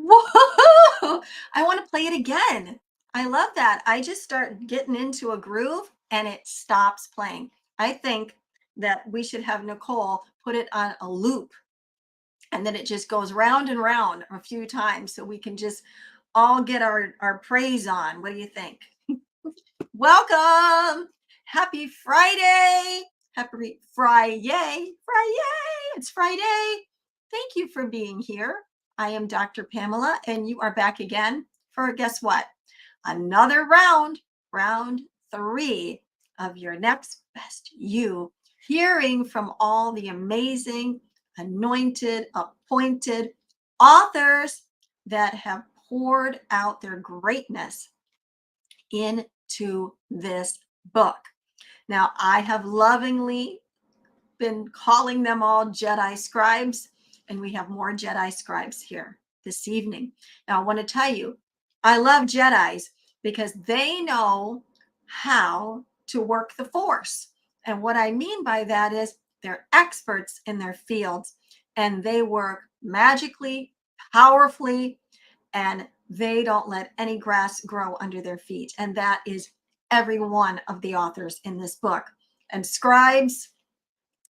Whoa! I want to play it again. I love that. I just start getting into a groove and it stops playing. I think that we should have Nicole put it on a loop and then it just goes round and round a few times so we can just all get our praise on. What do you think? Welcome. Happy Friday. Happy Friday. Friday. It's Friday. Thank you for being here. I am Dr. Pamela, and you are back again for guess what? Another round 3 of your next best you, hearing from all the amazing, anointed, appointed authors that have poured out their greatness into this book. Now, I have lovingly been calling them all Jedi scribes, and we have more Jedi scribes here this evening. Now, I want to tell you, I love Jedis because they know how to work the Force. And what I mean by that is they're experts in their fields and they work magically, powerfully, and they don't let any grass grow under their feet. And that is every one of the authors in this book. And scribes,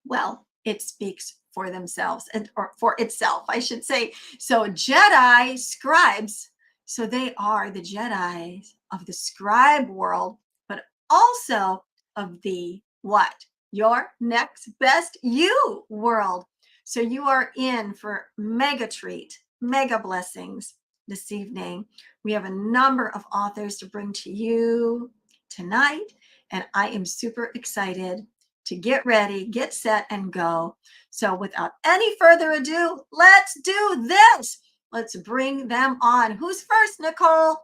well, it speaks for themselves or for itself, I should say. So Jedi scribes, so they are the Jedi of the scribe world, but also of the what? Your next best you world. So you are in for mega treat, mega blessings this evening. We have a number of authors to bring to you tonight, and I am super excited to get ready, get set, and go. So without any further ado, let's do this. Let's bring them on. Who's first, Nicole?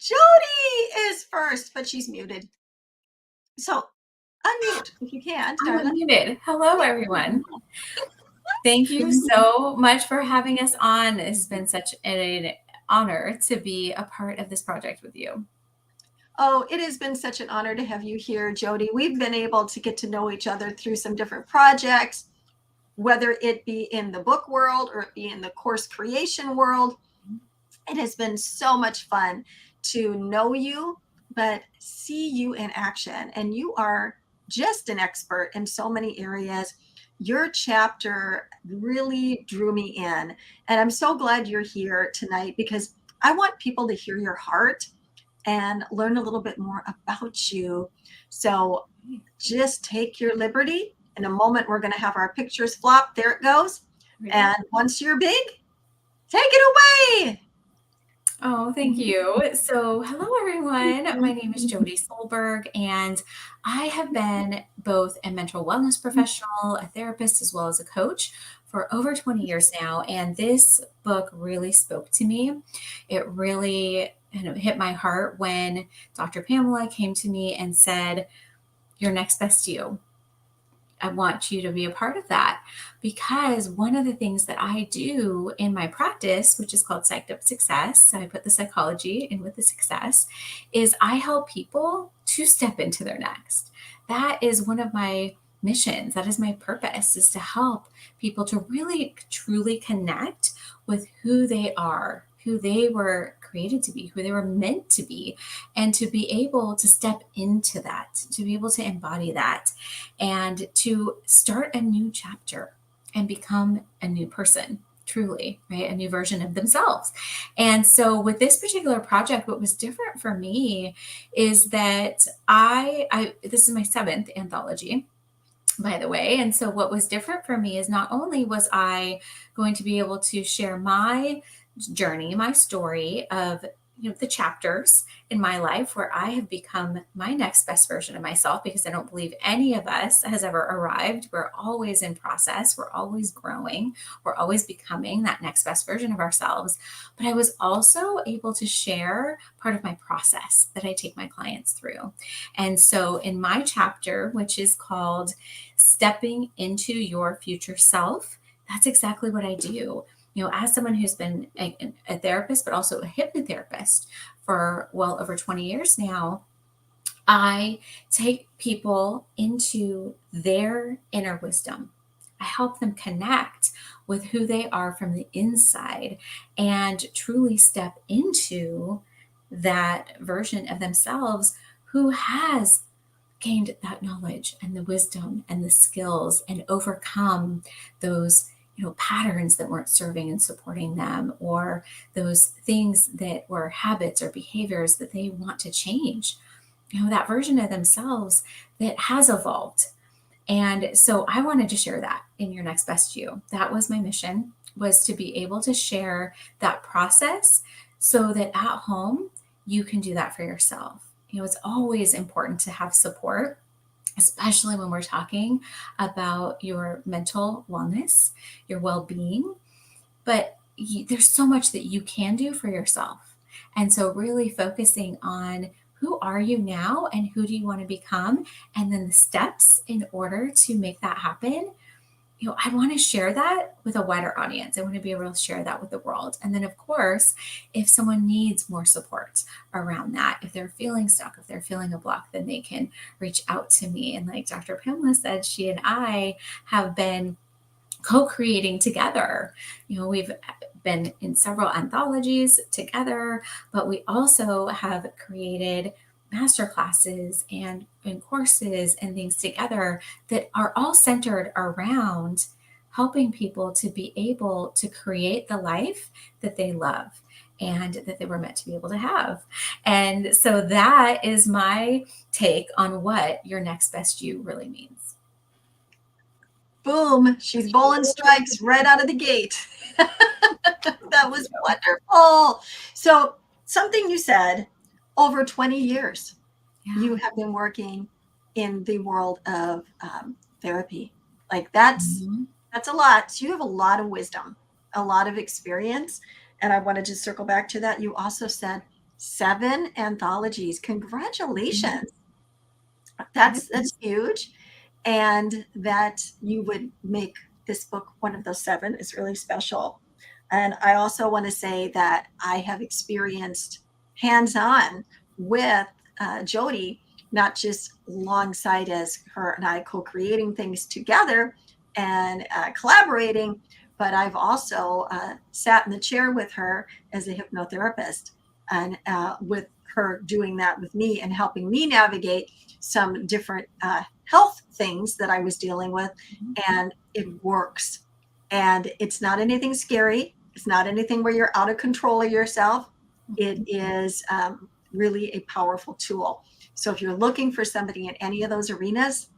Jody is first, but she's muted. So unmute if you can, I'm darling. unmuted. Hello, everyone. Thank you so much for having us on. It's been such an honor to be a part of this project with you. Oh, it has been such an honor to have you here, Jody. We've been able to get to know each other through some different projects, whether it be in the book world or it be in the course creation world. It has been so much fun to know you, but see you in action. And you are just an expert in so many areas. Your chapter really drew me in. And I'm so glad you're here tonight because I want people to hear your heart and learn a little bit more about you. So just take your liberty. In a moment, we're going to have our pictures flop. There it goes. And once you're big, take it away. Oh, thank you. So, hello, everyone. My name is Jody Solberg, and I have been both a mental wellness professional, a therapist, as well as a coach for over 20 years now. And this book really spoke to me. It really hit my heart when Dr. Pamela came to me and said, "Your next best you. I want you to be a part of that," because one of the things that I do in my practice, which is called Psyched Up Success, I put the psychology in with the success, is I help people to step into their next. That is one of my missions. That is my purpose, is to help people to really truly connect with who they are, who they were created to be, who they were meant to be, and to be able to step into that, to be able to embody that, and to start a new chapter and become a new person, truly, right? A new version of themselves. And so with this particular project, what was different for me is that I this is my 7th anthology, by the way. And so what was different for me is not only was I going to be able to share my journey, my story of the chapters in my life where I have become my next best version of myself, because I don't believe any of us has ever arrived. We're always in process. We're always growing. We're always becoming that next best version of ourselves. But I was also able to share part of my process that I take my clients through. And so in my chapter, which is called Stepping into Your Future Self, that's exactly what I do. As someone who's been a therapist, but also a hypnotherapist for well over 20 years now, I take people into their inner wisdom, I help them connect with who they are from the inside and truly step into that version of themselves who has gained that knowledge and the wisdom and the skills and overcome those patterns that weren't serving and supporting them, or those things that were habits or behaviors that they want to change, that version of themselves that has evolved. And so I wanted to share that in Your Next Best You. That was my mission, was to be able to share that process so that at home you can do that for yourself. It's always important to have support, especially when we're talking about your mental wellness, your well-being. But there's so much that you can do for yourself. And so really focusing on who are you now and who do you want to become, and then the steps in order to make that happen. I want to share that with a wider audience. I want to be able to share that with the world. And then, of course, if someone needs more support around that, if they're feeling stuck, if they're feeling a block, then they can reach out to me. And like Dr. Pamela said, she and I have been co-creating together. We've been in several anthologies together, but we also have created master classes and courses and things together that are all centered around helping people to be able to create the life that they love and that they were meant to be able to have. And so that is my take on what your next best you really means. Boom, she's bowling strikes right out of the gate. That was wonderful. So, something you said, over 20 years, you have been working in the world of therapy. Like that's a lot. So you have a lot of wisdom, a lot of experience. And I wanted to circle back to that. You also said 7 anthologies. Congratulations. That's huge. And that you would make this book one of those 7 is really special. And I also want to say that I have experienced hands-on with Jody, not just alongside as her and I co-creating things together and collaborating, but I've also sat in the chair with her as a hypnotherapist, and with her doing that with me and helping me navigate some different health things that I was dealing with. And it works. And it's not anything scary. It's not anything where you're out of control of yourself. It is really a powerful tool. So if you're looking for somebody in any of those arenas,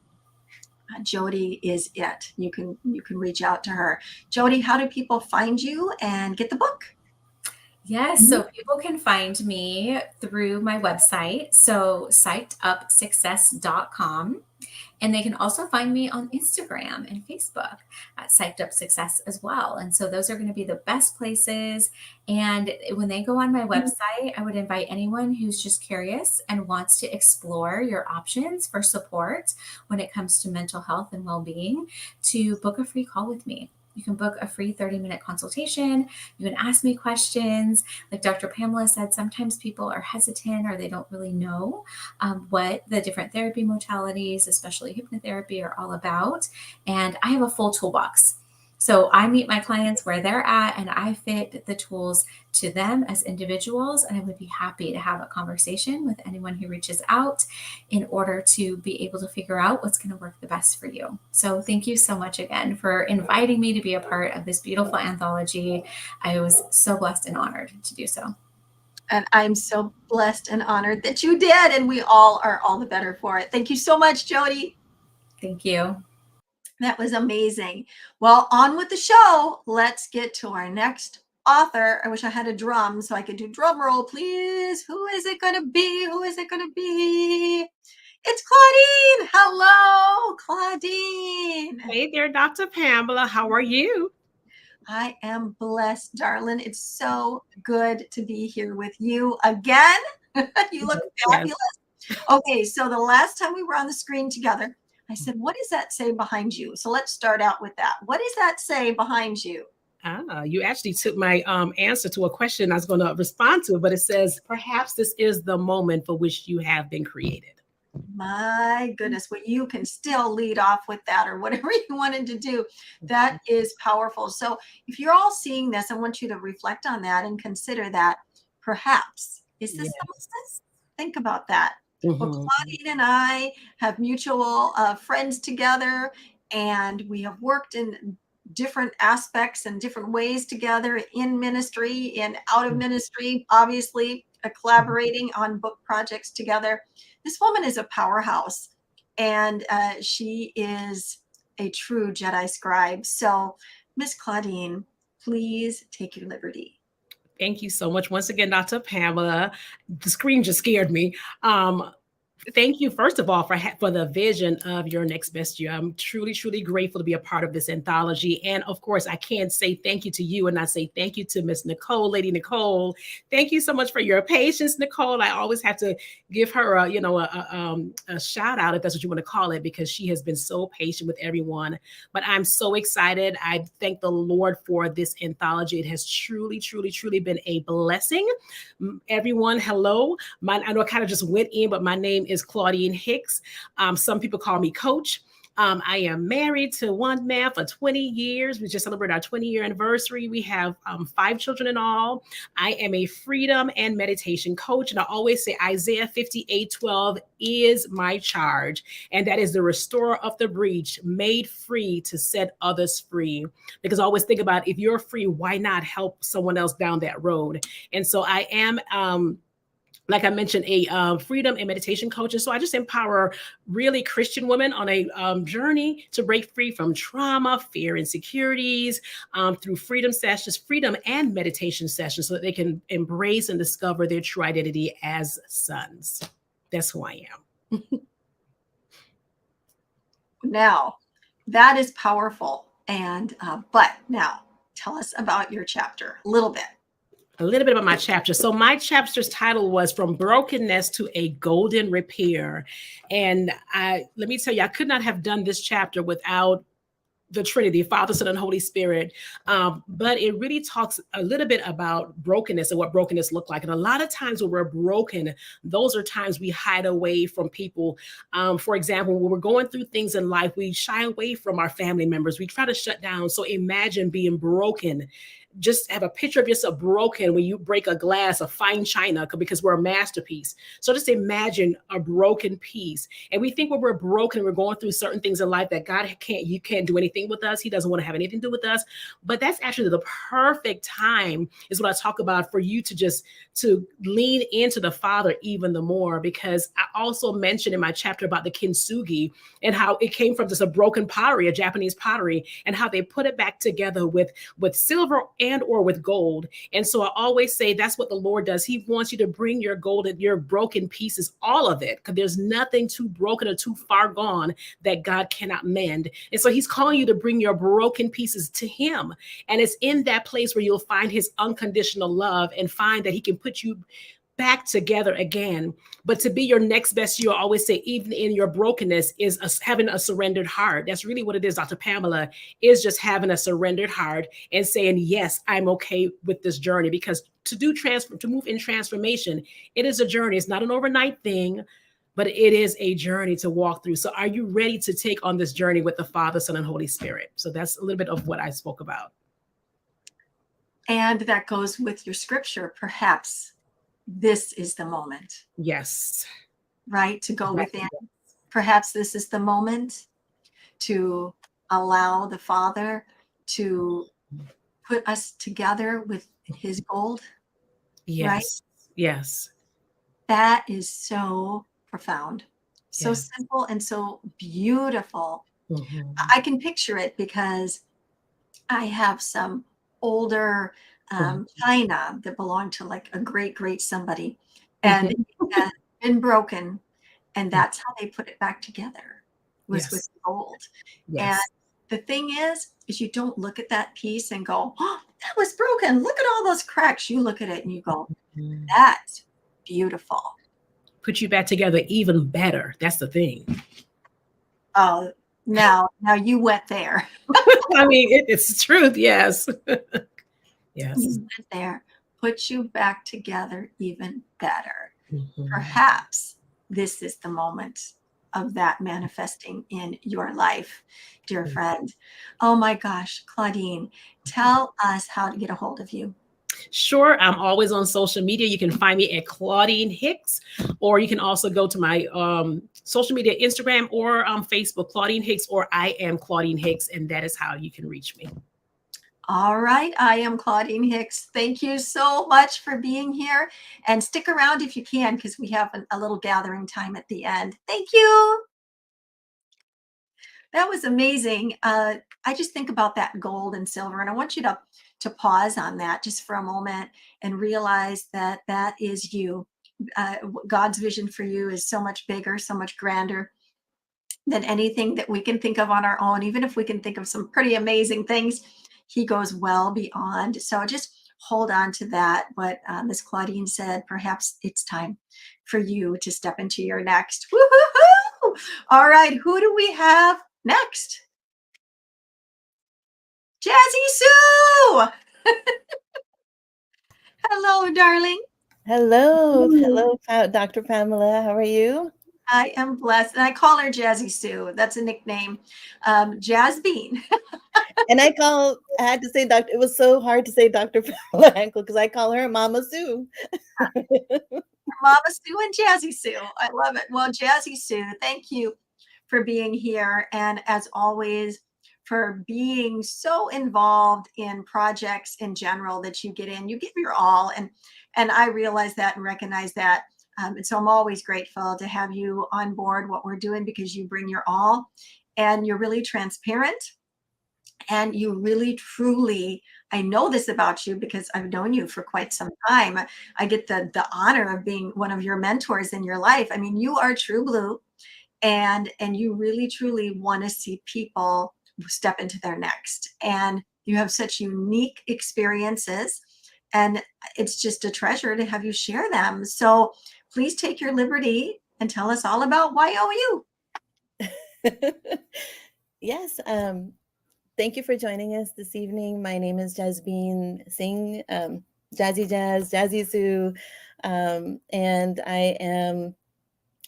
Jody is it. You can reach out to her. Jody, how do people find you and get the book? Yes, so people can find me through my website, so psychedupsuccess.com. And they can also find me on Instagram and Facebook at Psyched Up Success as well. And so those are going to be the best places. And when they go on my website, I would invite anyone who's just curious and wants to explore your options for support when it comes to mental health and well-being to book a free call with me. You can book a free 30-minute consultation. You can ask me questions. Like Dr. Pamela said, sometimes people are hesitant or they don't really know what the different therapy modalities, especially hypnotherapy, are all about. And I have a full toolbox. So I meet my clients where they're at and I fit the tools to them as individuals. And I would be happy to have a conversation with anyone who reaches out in order to be able to figure out what's going to work the best for you. So thank you so much again for inviting me to be a part of this beautiful anthology. I was so blessed and honored to do so. And I'm so blessed and honored that you did. And we all are all the better for it. Thank you so much, Jody. Thank you. That was amazing. Well, on with the show. Let's get to our next author. I wish I had a drum so I could do drum roll, please. Who is it going to be? Who is it going to be? It's Claudine. Hello, Claudine. Hey there, Dr. Pamela. How are you? I am blessed, darling. It's so good to be here with you again. You look fabulous. Okay, so the last time we were on the screen together, I said, what does that say behind you? So let's start out with that. What does that say behind you? You actually took my answer to a question I was going to respond to, but it says, perhaps this is the moment for which you have been created. My goodness, well, you can still lead off with that or whatever you wanted to do. That is powerful. So if you're all seeing this, I want you to reflect on that and consider that perhaps, is this the Yes. moment? Think about that. Well, Mhm. Claudine and I have mutual friends together, and we have worked in different aspects and different ways together in ministry and out of ministry, obviously collaborating on book projects together. This woman is a powerhouse, and she is a true Jedi scribe. So, Miss Claudine, please take your liberty. Thank you so much once again, Dr. Pamela. The screen just scared me. Um, Thank you, first of all, for the vision of your next best year. I'm truly, truly grateful to be a part of this anthology. And of course, I can't say thank you to you and not say thank you to Miss Nicole, Lady Nicole. Thank you so much for your patience, Nicole. I always have to give her a shout out, if that's what you want to call it, because she has been so patient with everyone. But I'm so excited. I thank the Lord for this anthology. It has truly, truly, truly been a blessing. Everyone, hello. I know I kind of just went in, but my name is Claudine Hicks. Some people call me Coach. I am married to one man for 20 years. We just celebrated our 20-year anniversary. We have 5 children in all. I am a freedom and meditation coach. And I always say Isaiah 58:12 is my charge. And that is the restorer of the breach, made free to set others free. Because I always think about, if you're free, why not help someone else down that road? And so I am like I mentioned, a freedom and meditation coach. And so I just empower really Christian women on a journey to break free from trauma, fear, insecurities through freedom and meditation sessions, so that they can embrace and discover their true identity as sons. That's who I am. Now, that is powerful. And, but now tell us about your chapter a little bit. A little bit about my chapter. So my chapter's title was From Brokenness to a Golden Repair. And let me tell you, I could not have done this chapter without the Trinity, Father, Son, and Holy Spirit. But it really talks a little bit about brokenness and what brokenness looked like. And a lot of times when we're broken, those are times we hide away from people. For example, when we're going through things in life, we shy away from our family members. We try to shut down. So imagine being broken. Just have a picture of yourself broken when you break a glass of fine china, because we're a masterpiece. So just imagine a broken piece. And we think when we're broken, we're going through certain things in life that you can't do anything with us. He doesn't want to have anything to do with us. But that's actually the perfect time, is what I talk about, for you to lean into the Father even the more. Because I also mentioned in my chapter about the kintsugi and how it came from just a broken pottery, a Japanese pottery, and how they put it back together with silver and or with gold. And so I always say that's what the Lord does. He wants you to bring your golden, your broken pieces, all of it, because there's nothing too broken or too far gone that God cannot mend. And so he's calling you to bring your broken pieces to him. And it's in that place where you'll find his unconditional love and find that he can put you back together again. But to be your next best year, I always say, even in your brokenness, is having a surrendered heart. That's really what it is, Dr. Pamela, is just having a surrendered heart and saying, yes, I'm okay with this journey. Because to move in transformation, it is a journey. It's not an overnight thing, but it is a journey to walk through. So are you ready to take on this journey with the Father, Son, and Holy Spirit? So that's a little bit of what I spoke about. And that goes with your scripture. Perhaps this is the moment. Yes. Right? To go within. Perhaps this is the moment to allow the Father to put us together with his gold. Yes. Right? Yes. That is so profound, so Yes. simple, and so beautiful. Mm-hmm. I can picture it because I have some older china that belonged to like a great somebody, and it had been broken, and that's how they put it back together, was with gold. Yes. And the thing is you don't look at that piece and go, oh, that was broken. Look at all those cracks. You look at it and you go, that's beautiful. Put you back together even better. That's the thing. Oh, now you went there. I mean, it's the truth. Yes. Yes. You went there. Put you back together even better. Perhaps this is the moment of that manifesting in your life, dear friend. Oh my gosh, Claudine, tell us how to get a hold of you. Sure, I'm always on social media. You can find me at Claudine Hicks, or you can also go to my social media, Instagram or Facebook, Claudine Hicks, or I am Claudine Hicks, and that is how you can reach me. All right, I am Claudine Hicks. Thank you so much for being here, and stick around if you can, because we have a little gathering time at the end. Thank you. That was amazing. I just think about that gold and silver, and I want you to pause on that just for a moment and realize that that is you. God's vision for you is so much bigger, so much grander than anything that we can think of on our own. Even if we can think of some pretty amazing things, He goes well beyond. So just hold on to that. What Miss Claudine said, perhaps it's time for you to step into your next. Woo-hoo-hoo! All right, who do we have next? Jazzy Sue! Hello, darling. Hello, Dr. Pamela. How are you? I am blessed. And I call her Jazzy Sue. That's a nickname. Jazz Bean. And I had to say Doctor. It was so hard to say Dr. Pamela Ankle because I call her Mama Sue. Mama Sue and Jazzy Sue. I love it. Well, Jazzy Sue, thank you for being here. And as always, for being so involved in projects in general that you get in. You give your all. And I realize that and recognize that. And so I'm always grateful to have you on board what we're doing, because you bring your all and you're really transparent. And you really, truly, I know this about you because I've known you for quite some time. I get the honor of being one of your mentors in your life. I mean, you are true blue, and you really, truly want to see people step into their next. And you have such unique experiences, and it's just a treasure to have you share them. So please take your liberty and tell us all about YOU. Yes. Thank you for joining us this evening. My name is Jasmine Singh, Jazzy Jazz, Jazzy Sue, and I am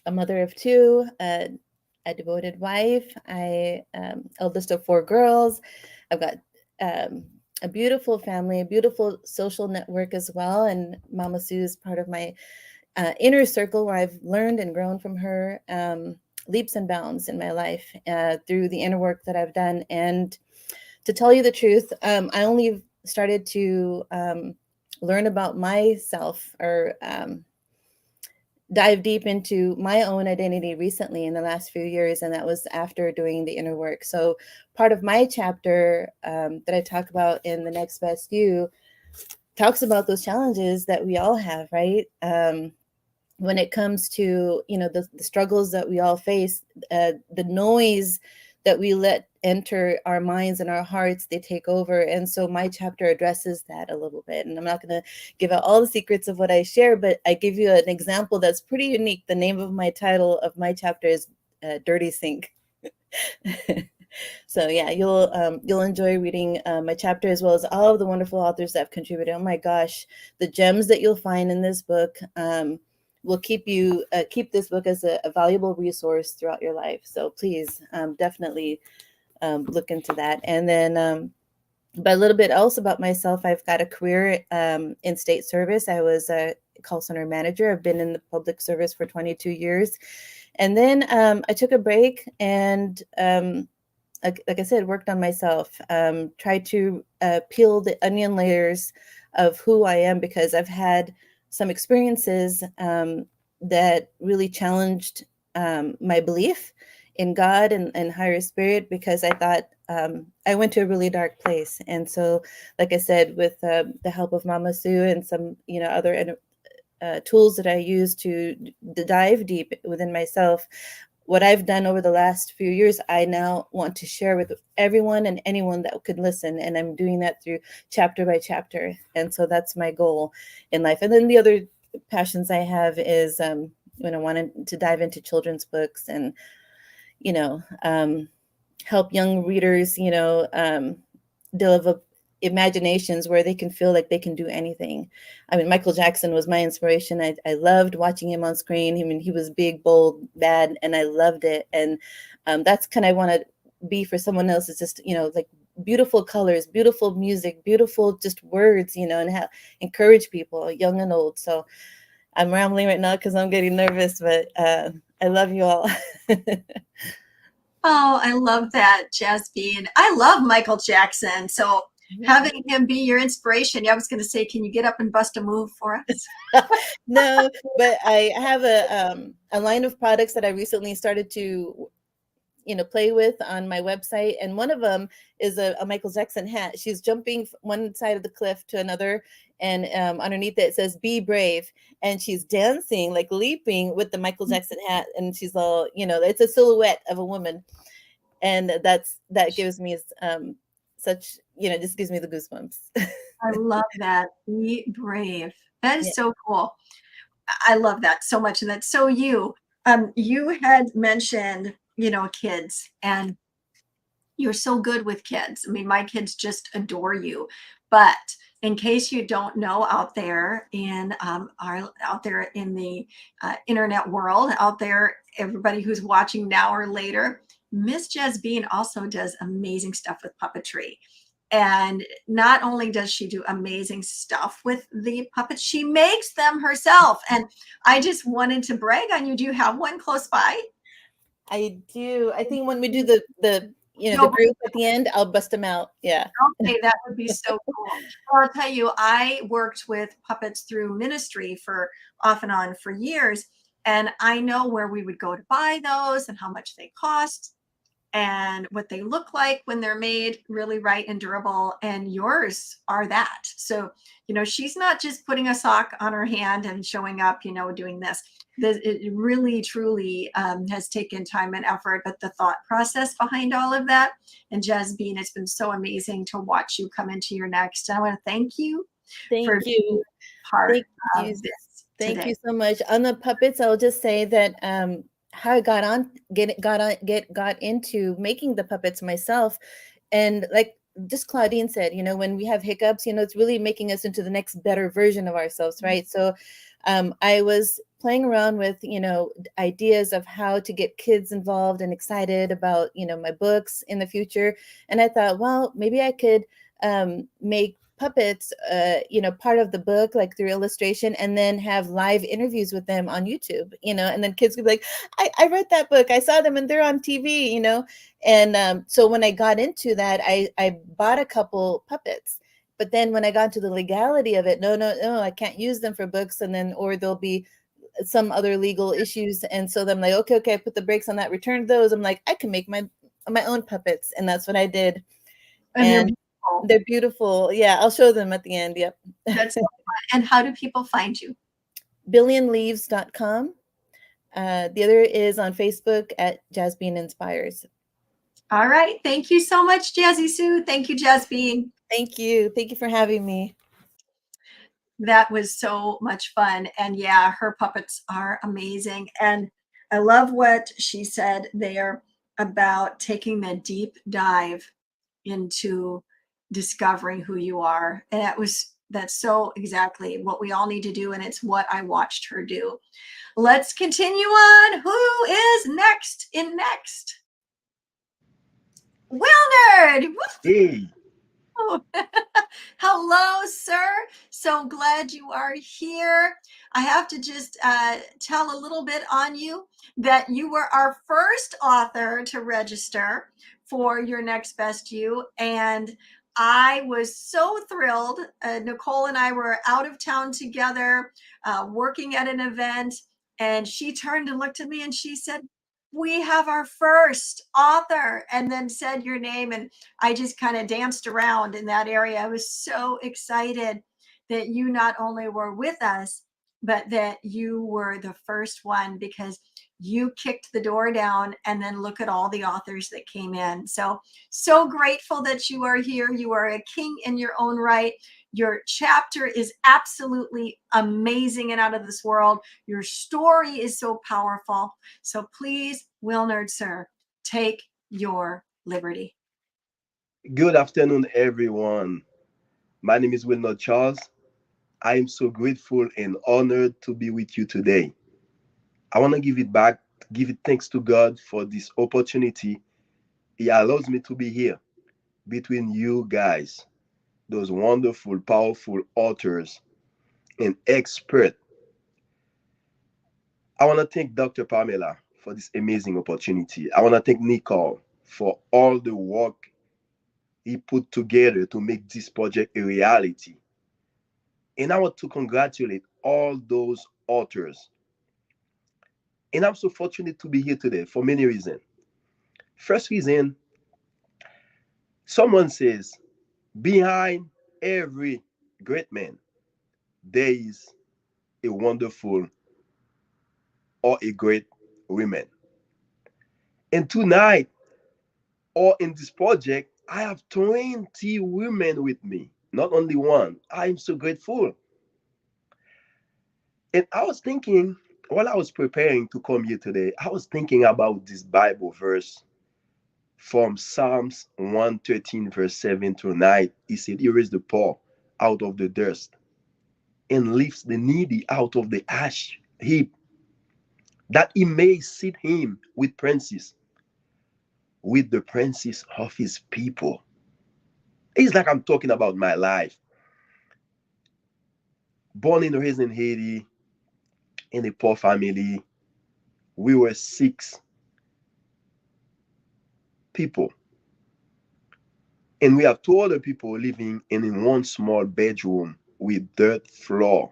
a mother of two, a devoted wife. I eldest of four girls. I've got a beautiful family, a beautiful social network as well, and Mama Sue is part of my inner circle where I've learned and grown from her leaps and bounds in my life through the inner work that I've done. And to tell you the truth, I only started to learn about myself or dive deep into my own identity recently in the last few years, and that was after doing the inner work. So part of my chapter that I talk about in The Next Best You talks about those challenges that we all have, right? When it comes to, the struggles that we all face, the noise that we let enter our minds and our hearts, they take over. And so my chapter addresses that a little bit. And I'm not going to give out all the secrets of what I share, but I give you an example that's pretty unique. The name of my title of my chapter is Dirty Sink. So yeah, you'll enjoy reading my chapter, as well as all of the wonderful authors that have contributed. Oh my gosh, the gems that you'll find in this book will keep this book as a valuable resource throughout your life. So please definitely look into that. And then but a little bit else about myself, I've got a career in state service. I was a call center manager. I've been in the public service for 22 years. And then I took a break and like I said, worked on myself, tried to peel the onion layers of who I am, because I've had some experiences that really challenged my belief in God and higher spirit, because I thought I went to a really dark place. And so, like I said, with the help of Mama Sue and some, other tools that I use to dive deep within myself, what I've done over the last few years, I now want to share with everyone and anyone that could listen. And I'm doing that through chapter by chapter. And so that's my goal in life. And then the other passions I have is when I wanted to dive into children's books and, help young readers, develop imaginations where they can feel like they can do anything. I mean, Michael Jackson was my inspiration. I loved watching him on screen. I mean, he was big, bold, bad, and I loved it. And that's kind of want to be for someone else. It's just, like beautiful colors, beautiful music, beautiful just words, and encourage people, young and old. So I'm rambling right now because I'm getting nervous, but I love you all. Oh, I love that, Jasmine. I love Michael Jackson. So having him be your inspiration, I was going to say, can you get up and bust a move for us? No, but I have a line of products that I recently started to play with on my website, and one of them is a Michael Jackson hat. She's jumping one side of the cliff to another, and underneath it says "Be brave," and she's dancing, like leaping with the Michael Jackson hat, and she's all, it's a silhouette of a woman, and that gives me such, just gives me the goosebumps. I love that. Be brave. That is Yeah. so cool. I love that so much, and that's so you. You had mentioned, kids, and you're so good with kids. I mean, my kids just adore you. But in case you don't know, out there in the internet world, out there, everybody who's watching now or later, Miss Jasmine also does amazing stuff with puppetry. And not only does she do amazing stuff with the puppets, she makes them herself. And I just wanted to brag on you. Do you have one close by? I do. I think when we do the No, the group at the end, I'll bust them out. Yeah. okay, that would be so cool. Well, I'll tell you, I worked with puppets through ministry for off and on for years, and I know where we would go to buy those and how much they cost and what they look like when they're made really right and durable. And yours are that. So, she's not just putting a sock on her hand and showing up, doing this. It really, truly has taken time and effort, but the thought process behind all of that. And Jasmine, it's been so amazing to watch you come into your next. I want to thank you for Thank being you. part Thank of you. this Thank today. you so much. On the puppets, I'll just say that how I got into making the puppets myself, and like just Claudine said, when we have hiccups, it's really making us into the next better version of ourselves, right? So I was playing around with ideas of how to get kids involved and excited about my books in the future, and I thought, well, maybe I could make puppets part of the book, like through illustration, and then have live interviews with them on YouTube, and then kids could be like, I read that book, I saw them and they're on TV, and so when I got into that, I bought a couple puppets. But then when I got to the legality of it, no, I can't use them for books, and then or there'll be some other legal issues, and so then I'm like, okay, I put the brakes on that, returned those. I'm like, I can make my own puppets, and that's what I did. And they're And beautiful. they're beautiful. Yeah, I'll show them at the end. Yep. That's so fun. And how do people find you? billionleaves.com. The other is on Facebook at Jasmine Inspires. All right. Thank you so much, Jazzy Sue. Thank you, Jasmine. Thank you. Thank you for having me. That was so much fun. And yeah, her puppets are amazing. And I love what she said there about taking the deep dive into discovering who you are. And that's so exactly what we all need to do. And it's what I watched her do. Let's continue on. Who is next in next? Wilnerd. Hey, Hello, sir. So glad you are here. I have to just tell a little bit on you that you were our first author to register for your Next Best You. And I was so thrilled. Nicole and I were out of town together, working at an event. And she turned and looked at me and she said, "We have our first author," and then said your name. And I just kind of danced around in that area. I was so excited that you not only were with us, but that you were the first one, because you kicked the door down, and then look at all the authors that came in. So grateful that you are here. You are a king in your own right. Your chapter is absolutely amazing and out of this world. Your story is so powerful. So please, Wilnerd, sir, take your liberty. good afternoon, everyone. My name is Wilnot Charles. I am so grateful and honored to be with you today. I want to give it back, give it thanks to God for this opportunity. He allows me to be here between you guys, those wonderful, powerful authors and experts. I want to thank Dr. Pamela for this amazing opportunity. I want to thank Nicole for all the work he put together to make this project a reality. And I want to congratulate all those authors. And I'm so fortunate to be here today for many reasons. First reason, someone says, behind every great man, there is a wonderful or a great woman. And tonight, or in this project, I have 20 women with me, not only one. I'm so grateful. And I was thinking, while I was preparing to come here today, I was thinking about this Bible verse from Psalms 113, verse 7 to 9. He said, he raised the poor out of the dust and lifts the needy out of the ash heap, that he may seat him with princes, with the princes of his people. It's like I'm talking about my life. Born and raised in Haiti, in a poor family, we were six people. And we have two other people living in one small bedroom with dirt floor.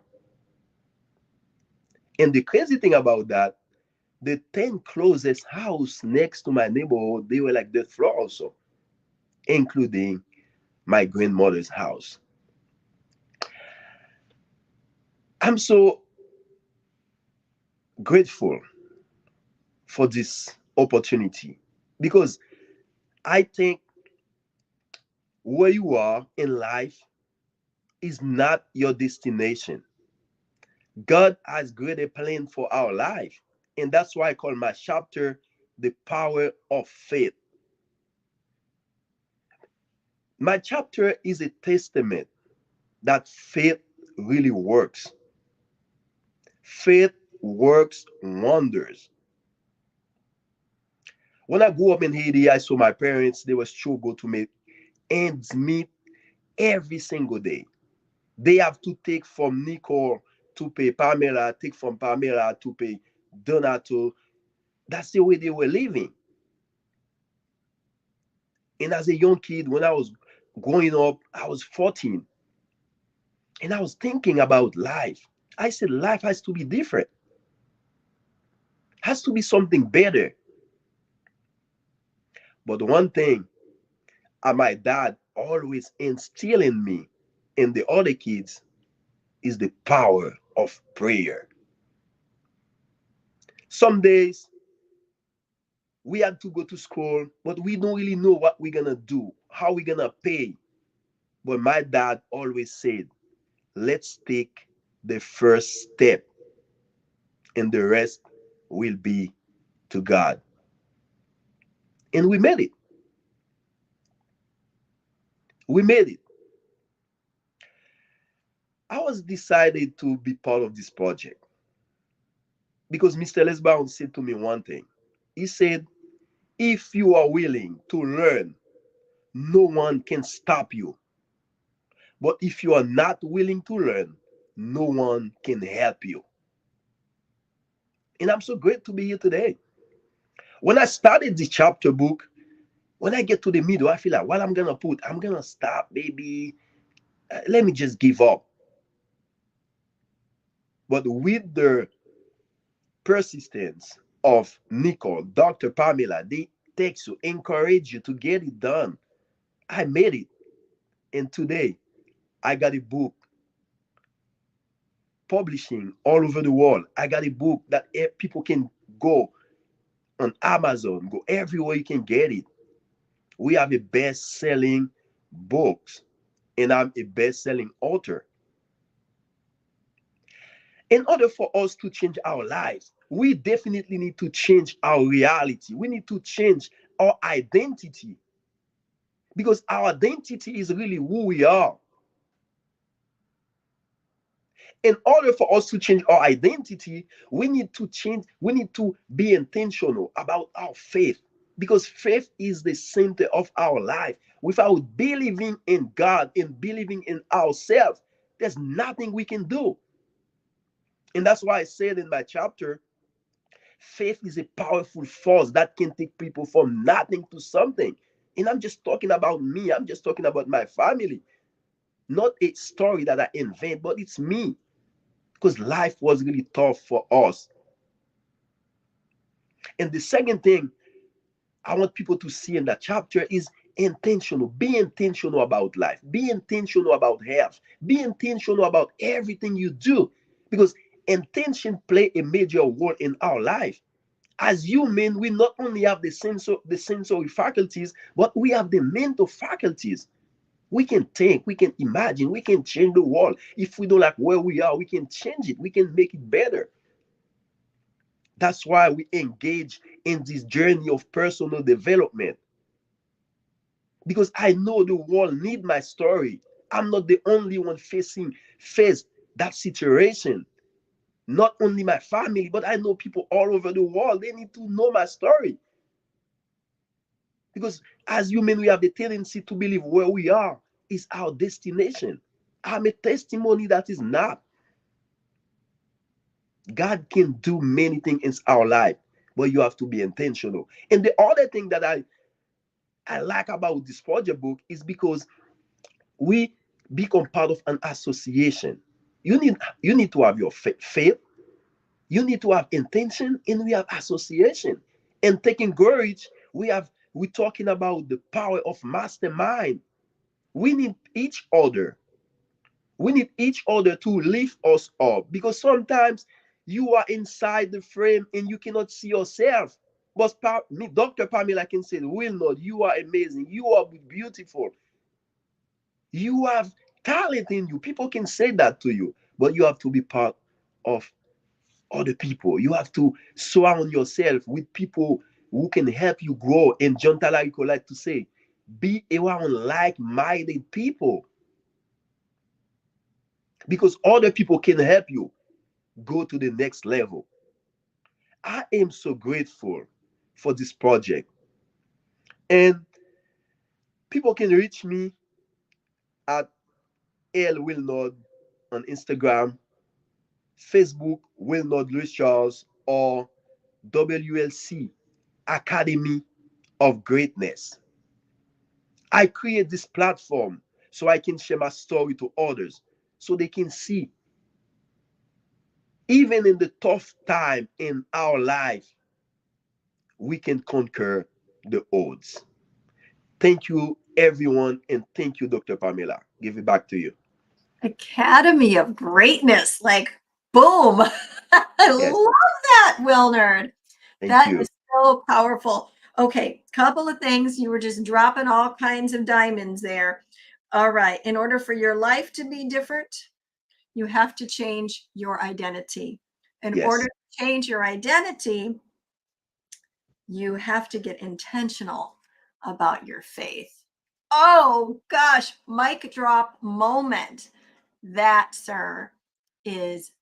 And the crazy thing about that, the 10 closest house next to my neighborhood, they were like dirt floor also, including my grandmother's house. I'm so grateful for this opportunity because I think where you are in life is not your destination. God has greater plan for our life. And that's why I call my chapter the power of faith. My chapter is a testament that faith really works. Faith works wonders. When I grew up in Haiti, I saw my parents, they were struggle to make ends meet every single day. They have to take from Nicole to pay Pamela, take from Pamela to pay Donato. That's the way they were living. And as a young kid, when I was growing up, I was 14 and I was thinking about life. I said, life has to be different, has to be something better. But one thing my dad always instilled in me and the other kids is the power of prayer. Some days we had to go to school, but we don't really know what we're gonna do, how we're gonna pay. But my dad always said, let's take the first step, and the rest will be to God. And we made it. We made it. I was decided to be part of this project because Mr. Lesbaum said to me one thing. He said, if you are willing to learn, no one can stop you. But if you are not willing to learn, no one can help you. And I'm so great to be here today. When I started the chapter book, when I get to the middle, I feel like what I'm gonna put, I'm gonna stop, baby. Let me just give up. But with the persistence of Nicole, Dr. Pamela, they text you, encourage you to get it done. I made it. And today, I got a book publishing all over the world. I got a book that people can go on Amazon, go everywhere you can get it. We have a best-selling books, and I'm a best-selling author. In order for us to change our lives, we definitely need to change our reality. We need to change our identity because our identity is really who we are. In order for us to change our identity, we need to be intentional about our faith, because faith is the center of our life. Without believing in God and believing in ourselves, there's nothing we can do. And that's why I said in my chapter, faith is a powerful force that can take people from nothing to something. And I'm just talking about me, I'm just talking about my family, not a story that I invent, but it's me, because life was really tough for us. And the second thing I want people to see in that chapter is intentional. Be intentional about life. Be intentional about health. Be intentional about everything you do, because intention play a major role in our life. As human, we not only have the sensory faculties, but we have the mental faculties. We can think, we can imagine, we can change the world. If we don't like where we are, we can change it. We can make it better. That's why we engage in this journey of personal development, because I know the world need my story. I'm not the only one face that situation. Not only my family, but I know people all over the world. They need to know my story, because as human, we have the tendency to believe where we are is our destination. I'm a testimony that is not. God can do many things in our life, but you have to be intentional. And the other thing that I like about this project book is because we become part of an association. You need to have your faith, you need to have intention, and we have association. And taking courage, we're talking about the power of mastermind. We need each other. We need each other to lift us up, because sometimes you are inside the frame and you cannot see yourself. But Dr. Pamela can say, Will not, you are amazing. You are beautiful. You have talent in you. People can say that to you, but you have to be part of other people. You have to surround yourself with people who can help you grow. And John Talarico like to say, be around like-minded people, because other people can help you go to the next level. I am so grateful for this project. And people can reach me at L Wilnod on Instagram, Facebook Wilnod Louis Charles, or WLC Academy of Greatness. I create this platform so I can share my story to others, so they can see, even in the tough time in our life, we can conquer the odds. Thank you, everyone, and thank you, Dr. Pamela. Give it back to you. Academy of Greatness. Like, boom. I Yes, love that, Wilnerd. thank That you. is so powerful. Okay, couple of things. You were just dropping all kinds of diamonds there. All right. In order for your life to be different, you have to change your identity. In order Yes, to change your identity, you have to get intentional about your faith. Oh gosh, mic drop moment. That, sir, is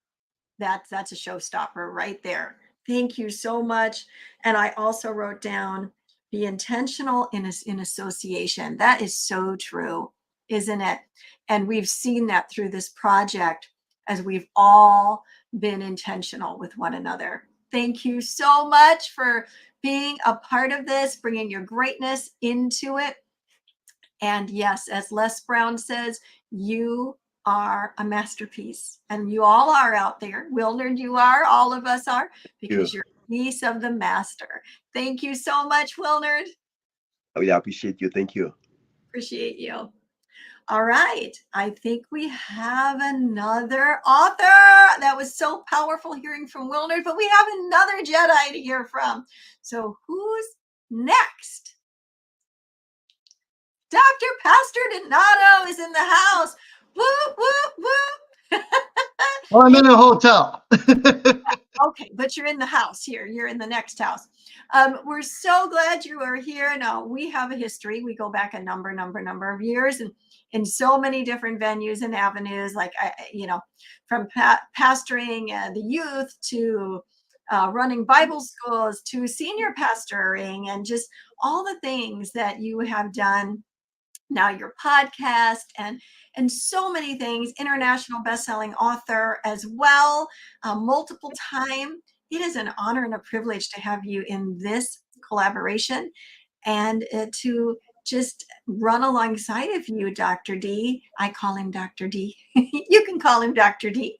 that's a showstopper right there. Thank you so much. And I also wrote down, be intentional in association. That is so true, isn't it? And we've seen that through this project as we've all been intentional with one another. Thank you so much for being a part of this, bringing your greatness into it. And yes, as Les Brown says, you are a masterpiece. And you all are out there. Wilnerd, you are, all of us are, you. because you're a piece of the master. Thank you so much, Wilnerd. I really appreciate you. Thank you. Appreciate you. All right. I think we have another author. That was so powerful hearing from Wilnerd, but we have another Jedi to hear from. So who's next? Dr. Pastor Donato is in the house. Whoop, whoop, whoop. Well, I'm in a hotel. Okay, but you're in the house here. You're in the next house. We're so glad you are here. Now we have a history. We go back a number of years, and in so many different venues and avenues. Like from pastoring the youth to running Bible schools to senior pastoring, and just all the things that you have done. Now your podcast and so many things, international best-selling author as well, multiple time. It is an honor and a privilege to have you in this collaboration, and to just run alongside of you, Dr. D. I call him Dr. D. You can call him Dr. D.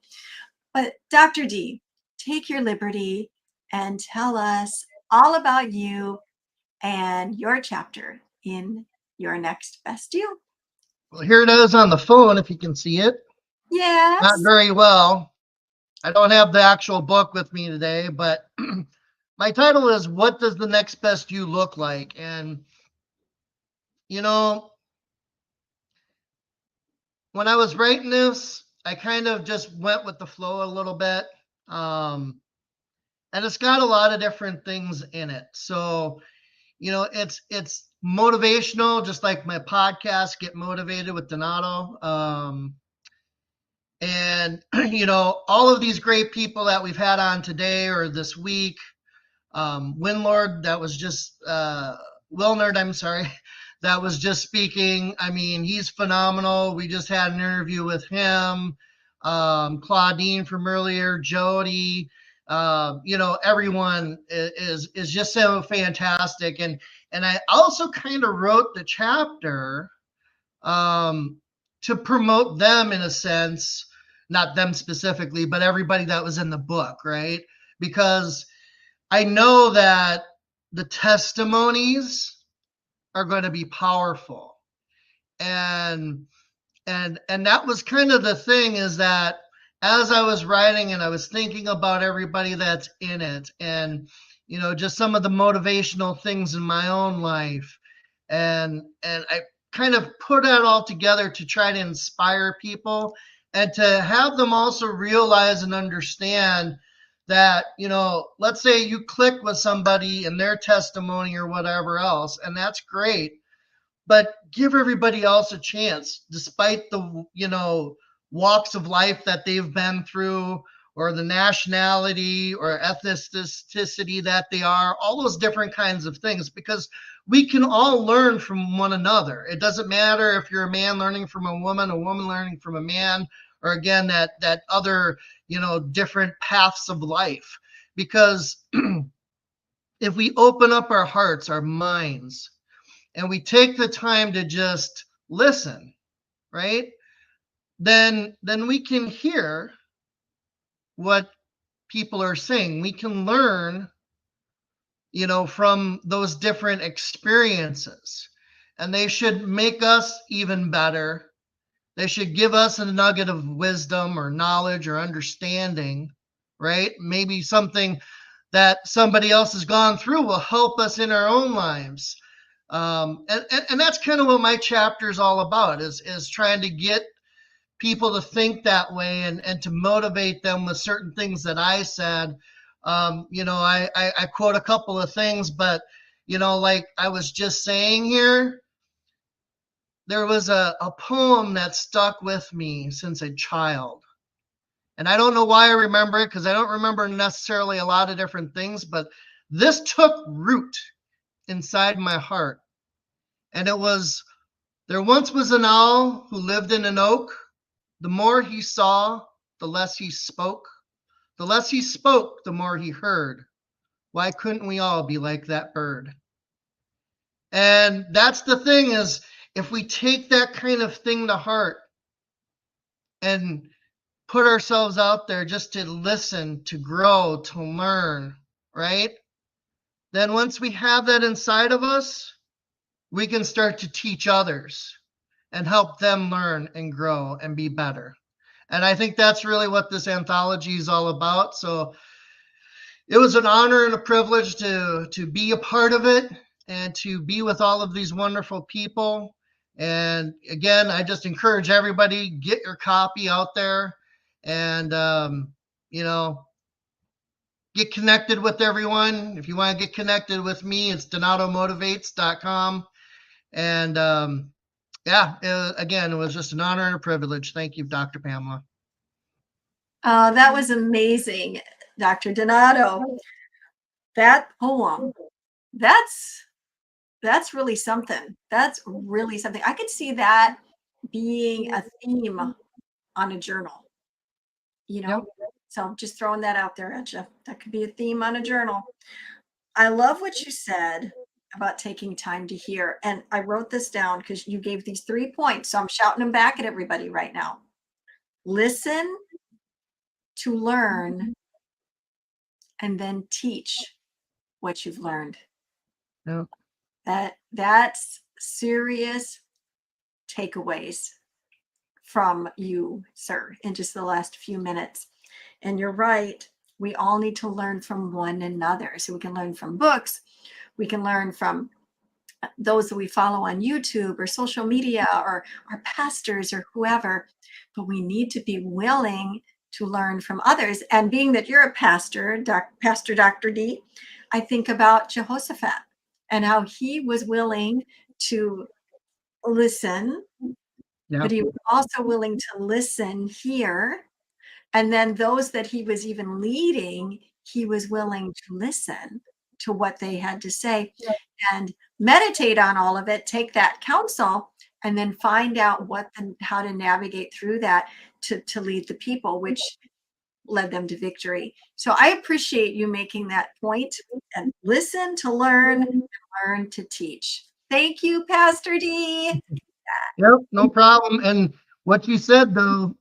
But Dr. D, take your liberty and tell us all about you and your chapter in your next best you. Well, here it is on the phone, if you can see it. Not Yes. very well. I don't have the actual book with me today, but my title is What Does the Next Best You Look Like? And, you know, when I was writing this, I kind of just went with the flow a little bit. And it's got a lot of different things in it. So, it's motivational, just like my podcast, Get Motivated with Donato. And, all of these great people that we've had on today or this week, Winlord, that was just, Wilnard, I'm sorry, that was just speaking. I mean, he's phenomenal. We just had an interview with him. Claudine from earlier, Jody, everyone is just so fantastic. And I also kind of wrote the chapter to promote them in a sense, not them specifically, but everybody that was in the book, right? Because I know that the testimonies are going to be powerful. And that was kind of the thing, is that as I was writing and I was thinking about everybody that's in it, and just some of the motivational things in my own life, and I kind of put that all together to try to inspire people and to have them also realize and understand that, let's say you click with somebody and their testimony or whatever else, and that's great, but give everybody else a chance, despite the, walks of life that they've been through, or the nationality or ethnicity that they are, all those different kinds of things, because we can all learn from one another. It doesn't matter if you're a man learning from a woman learning from a man, or again, that other, different paths of life. Because if we open up our hearts, our minds, and we take the time to just listen, right? Then we can hear what people are saying. We can learn, from those different experiences. And they should make us even better. They should give us a nugget of wisdom or knowledge or understanding, right? Maybe something that somebody else has gone through will help us in our own lives. And that's kind of what my chapter is all about, is trying to get people to think that way, and to motivate them with certain things that I said. I quote a couple of things, but, like I was just saying here, there was a poem that stuck with me since a child. And I don't know why I remember it, because I don't remember necessarily a lot of different things, but this took root inside my heart. And it was, there once was an owl who lived in an oak. The more he saw, the less he spoke. The less he spoke, the more he heard. Why couldn't we all be like that bird? And that's the thing, is if we take that kind of thing to heart and put ourselves out there just to listen, to grow, to learn, right? Then once we have that inside of us, we can start to teach others and help them learn and grow and be better. And I think that's really what this anthology is all about. So it was an honor and a privilege to be a part of it and to be with all of these wonderful people. And again, I just encourage everybody, get your copy out there. And, get connected with everyone. If you want to get connected with me, it's donatomotivates.com. And again, it was just an honor and a privilege. Thank you, Dr. Pamela. That was amazing, Dr. Donato. That poem, that's really something. That's really something. I could see that being a theme on a journal, you know? Yep. So just throwing that out there at you. That could be a theme on a journal. I love what you said about taking time to hear. And I wrote this down because you gave these 3 points. So I'm shouting them back at everybody right now. Listen, to learn, and then teach what you've learned. Yep. That's serious takeaways from you, sir, in just the last few minutes. And you're right. We all need to learn from one another. So we can learn from books. We can learn from those that we follow on YouTube or social media or our pastors or whoever. But we need to be willing to learn from others. And being that you're a pastor, Pastor Dr. D, I think about Jehoshaphat and how he was willing to listen, but he was also willing to listen, hear, and then those that he was even leading, he was willing to listen to what they had to say and meditate on all of it, take that counsel, and then find out how to navigate through that to lead the people, which led them to victory. So I appreciate you making that point, and listen to learn, and learn to teach. Thank you, Pastor D. Yep, no problem. And what you said, though,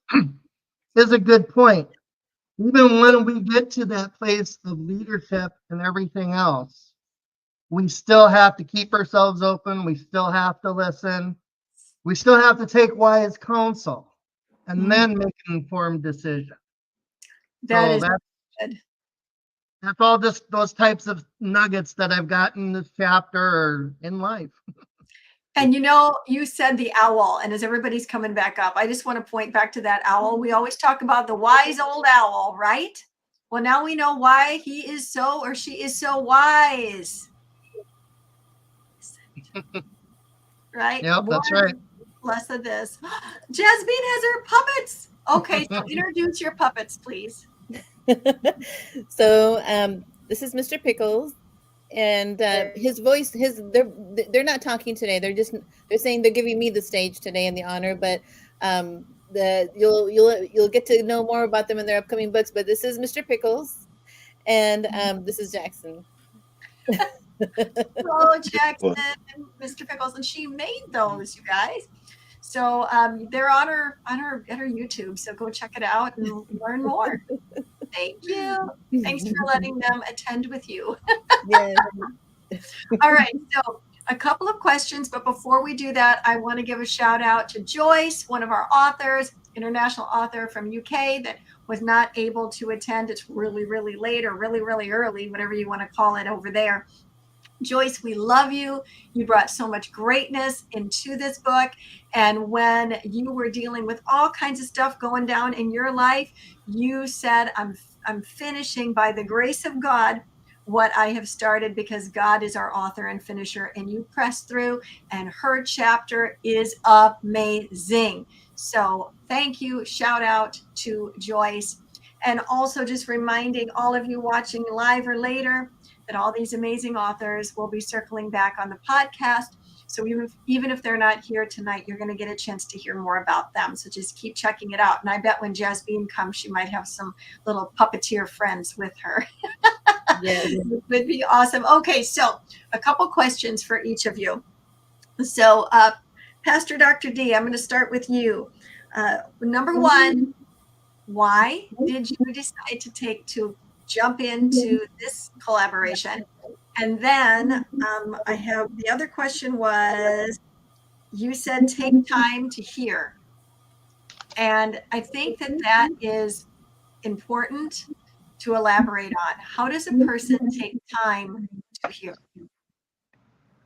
is a good point. Even when we get to that place of leadership and everything else, we still have to keep ourselves open. We still have to listen. We still have to take wise counsel and then make an informed decision. That So is good. That's all just those types of nuggets that I've gotten in this chapter or in life. And you know, you said the owl, and as everybody's coming back up, I just want to point back to that owl. We always talk about the wise old owl, right? Well, now we know why he is so or she is so wise. Right? Yep, that's right. Less of this. Jasmine has her puppets. Okay, so introduce your puppets, please. So this is Mr. Pickles, and his voice, they're not talking today. They're saying they're giving me the stage today and the honor, but you'll get to know more about them in their upcoming books. But this is Mr. Pickles, and this is Jackson. Oh, Jackson and Mr. Pickles, and she made those, you guys. So they're on her YouTube. So go check it out and learn more. Thank you. Thanks for letting them attend with you. Yes. All right. So a couple of questions, but before we do that, I want to give a shout out to Joyce, one of our authors, international author from UK that was not able to attend. It's really, really late or really, really early, whatever you want to call it over there. Joyce, we love you. You brought so much greatness into this book. And when you were dealing with all kinds of stuff going down in your life, you said, I'm finishing by the grace of God what I have started, because God is our author and finisher. And you pressed through, and her chapter is amazing. So thank you. Shout out to Joyce. And also just reminding all of you watching live or later that all these amazing authors will be circling back on the podcast. So even if they're not here tonight, you're going to get a chance to hear more about them. So just keep checking it out. And I bet when Jasmine comes, she might have some little puppeteer friends with her. Yes. It would be awesome. Okay, so a couple questions for each of you. So Pastor Dr. D, I'm going to start with you. Number one, why did you decide to jump into this collaboration? And then I have the other question was, you said take time to hear. And I think that is important to elaborate on. How does a person take time to hear?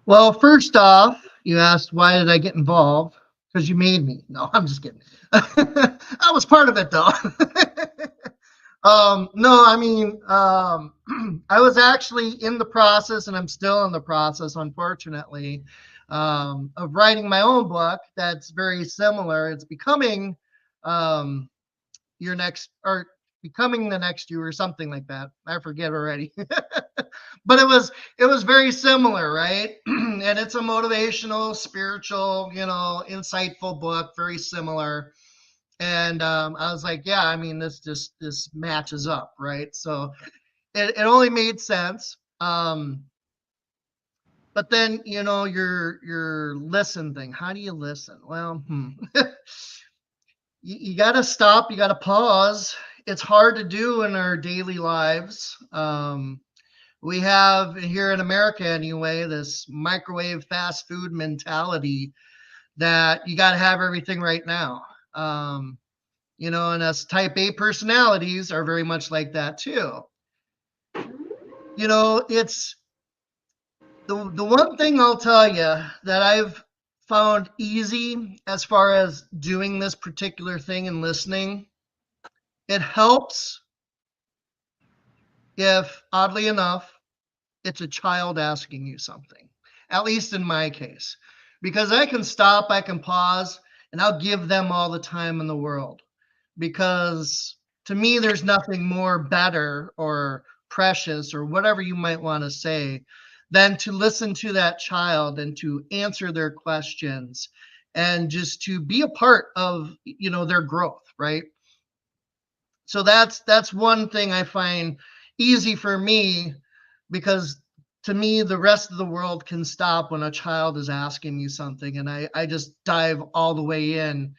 Well, first off, you asked, why did I get involved? Because you made me. No, I'm just kidding. I was part of it, though. No, I mean, I was actually in the process, and I'm still in the process, unfortunately, of writing my own book that's very similar. It's becoming um, your next, or becoming the next you, or something like that. I forget already. But it was very similar, right? And it's a motivational, spiritual, insightful book, very similar. And I was like, yeah, I mean, this matches up, right? So it only made sense. But then your listen thing. How do you listen? Well, you got to stop. You got to pause. It's hard to do in our daily lives. We have here in America anyway this microwave fast food mentality that you got to have everything right now. And us type A personalities are very much like that too. It's the one thing I'll tell you that I've found easy as far as doing this particular thing and listening. It helps if, oddly enough, it's a child asking you something, at least in my case, because I can stop, I can pause, and I'll give them all the time in the world. Because to me, there's nothing more better or precious or whatever you might want to say than to listen to that child and to answer their questions and just to be a part of their growth, right? So that's one thing I find easy for me, because to me the rest of the world can stop when a child is asking me something, and I just dive all the way in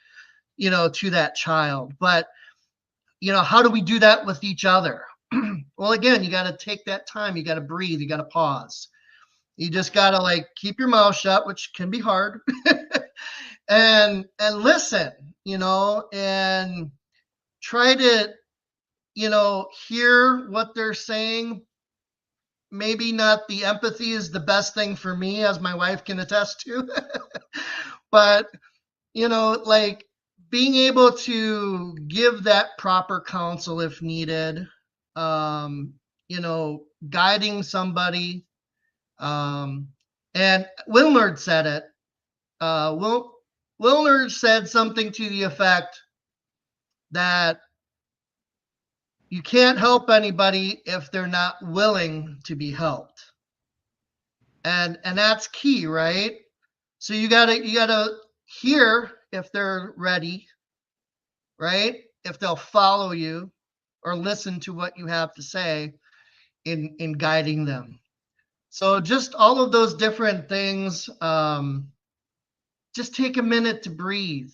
to that child. But how do we do that with each other? Well, again, you got to take that time, you got to breathe, you got to pause, you just got to like keep your mouth shut, which can be hard, and listen, and try to hear what they're saying. Maybe not the empathy is the best thing for me, as my wife can attest to, but like being able to give that proper counsel if needed, um, guiding somebody. And Wilnard said it. Wilnard said something to the effect that you can't help anybody if they're not willing to be helped. And that's key, right? So you gotta hear if they're ready, right? If they'll follow you or listen to what you have to say in guiding them. So just all of those different things. Just take a minute to breathe.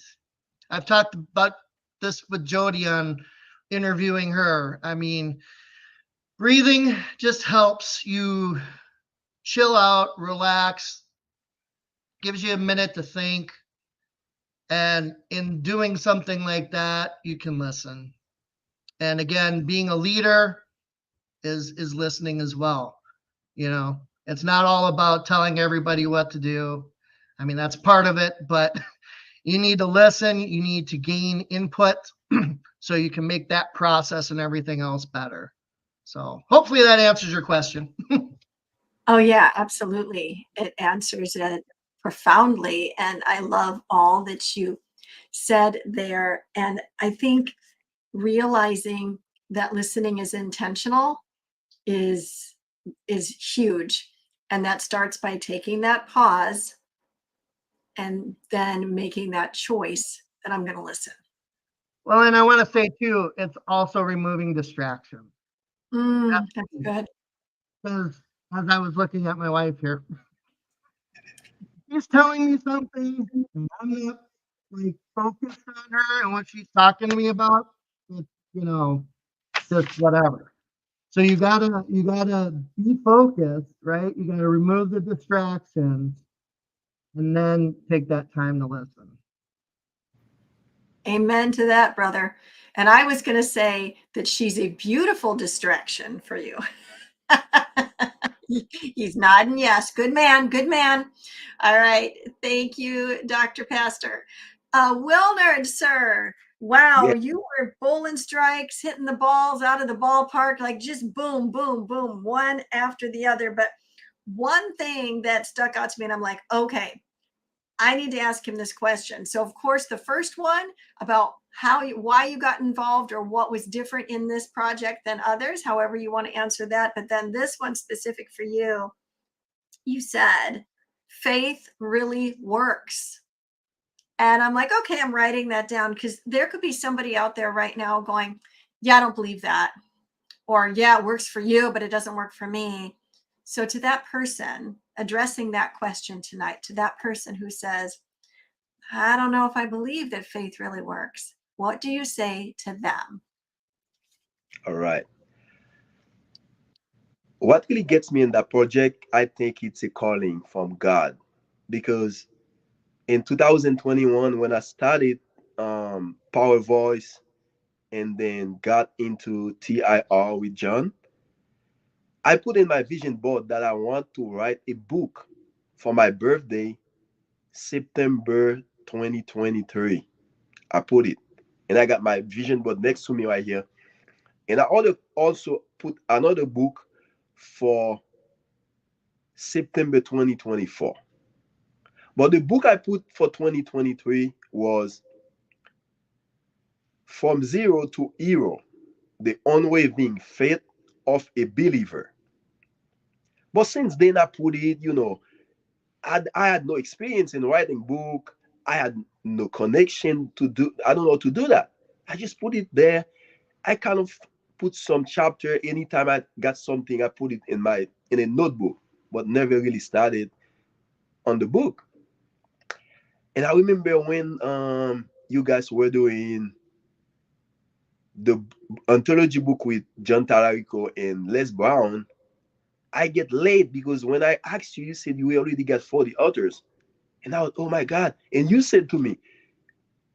I've talked about this with Jody on interviewing her. I mean, breathing just helps you chill out, relax, gives you a minute to think. And in doing something like that, you can listen. And again, being a leader is listening as well. It's not all about telling everybody what to do. I mean, that's part of it, but you need to listen, you need to gain input so you can make that process and everything else better. So hopefully that answers your question. Oh, yeah, absolutely. It answers it profoundly. And I love all that you said there. And I think realizing that listening is intentional is huge. And that starts by taking that pause and then making that choice that I'm going to listen. Well, and I want to say too, it's also removing distractions. That's good. Because as I was looking at my wife here, she's telling me something, and I'm not like focused on her and what she's talking to me about. It's just whatever. So you gotta be focused, right? You gotta remove the distractions and then take that time to listen. Amen to that, brother. And I was going to say that she's a beautiful distraction for you. He's nodding yes. Good man. Good man. All right. Thank you, Dr. Pastor. Wilnard, sir. Wow, Yeah. you were bowling strikes, hitting the balls out of the ballpark, like just boom, boom, boom, one after the other. But one thing that stuck out to me, and I'm like, okay, I need to ask him this question. So, of course, the first one about why you got involved or what was different in this project than others, however you want to answer that. But then this one specific for you, you said faith really works. And I'm like, okay, I'm writing that down because there could be somebody out there right now going, yeah, I don't believe that. Or, yeah, it works for you, but it doesn't work for me. So, to that person, addressing that question tonight, to that person who says, I don't know if I believe that faith really works, what do you say to them? All right. What really gets me in that project, I think it's a calling from God, because in 2021 when I started Power Voice and then got into TIR with John, I put in my vision board that I want to write a book for my birthday, September 2023. I put it, and I got my vision board next to me right here. And I also put another book for September 2024. But the book I put for 2023 was From Zero to Hero, the unwavering faith of a believer. But since then, I put it, I had no experience in writing book. I had no connection to do. I don't know how to do that. I just put it there. I kind of put some chapter anytime I got something. I put it in a notebook, but never really started on the book. And I remember when you guys were doing the anthology book with John Talarico and Les Brown. I get late because when I asked you, you said you already got 40 authors. And I was, oh my God. And you said to me,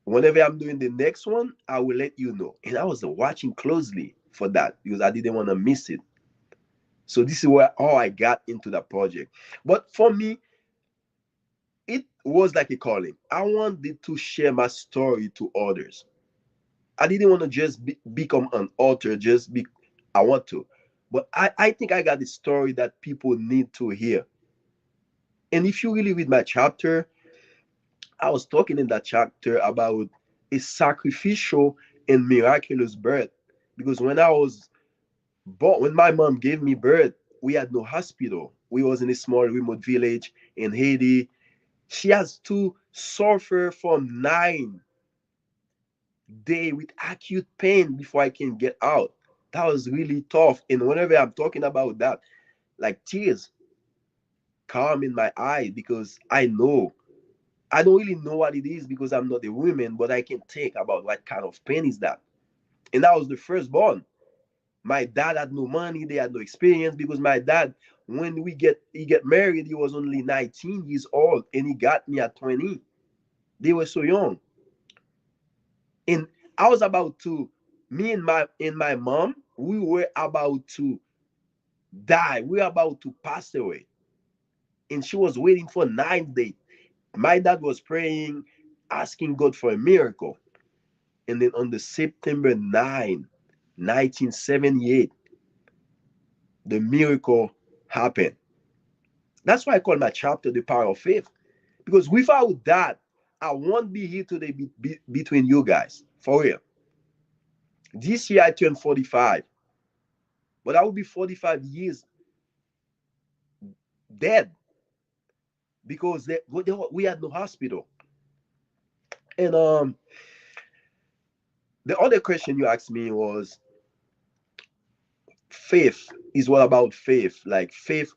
whenever I'm doing the next one, I will let you know. And I was watching closely for that because I didn't want to miss it. So this is where how I got into that project. But for me, it was like a calling. I wanted to share my story to others. I didn't want to just become an author, I want to. But I think I got a story that people need to hear. And if you really read my chapter, I was talking in that chapter about a sacrificial and miraculous birth. Because when I was born, when my mom gave me birth, we had no hospital. We was in a small remote village in Haiti. She has to suffer from 9 days with acute pain before I can get out. That was really tough. And whenever I'm talking about that, like tears come in my eye because I don't really know what it is because I'm not a woman, but I can think about what kind of pain is that. And I was the firstborn. My dad had no money, they had no experience because my dad, when he get married, he was only 19 years old and he got me at 20. They were so young. And I was about to, me and my mom, we were about to die. We were about to pass away. And she was waiting for 9 days. My dad was praying, asking God for a miracle. And then on the September 9, 1978, the miracle happened. That's why I call my chapter The Power of Faith. Because without that, I won't be here today between you guys. For real. This year I turned 45, but I will be 45 years dead because we had no hospital. And the other question you asked me was faith is what about faith? Like faith,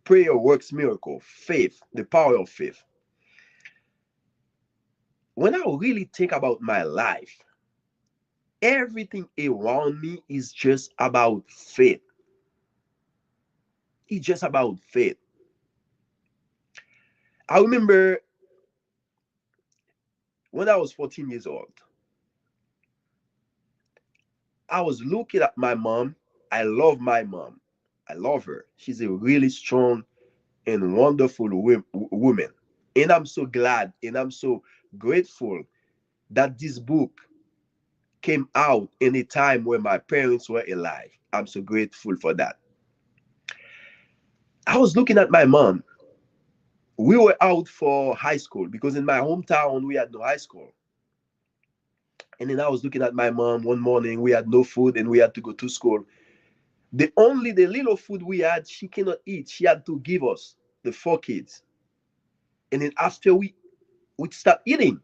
prayer works miracle. Faith, the power of faith. When I really think about my life, everything around me is just about faith. It's just about faith. I remember when I was 14 years old, I was looking at my mom. I love my mom. I love her. She's a really strong and wonderful woman. And I'm so glad and I'm so grateful that this book came out in a time when my parents were alive. I'm so grateful for that. I was looking at my mom. We were out for high school because in my hometown we had no high school. And then I was looking at my mom one morning. We had no food and we had to go to school. The little food we had, she cannot eat. She had to give us the four kids. And then after we start eating,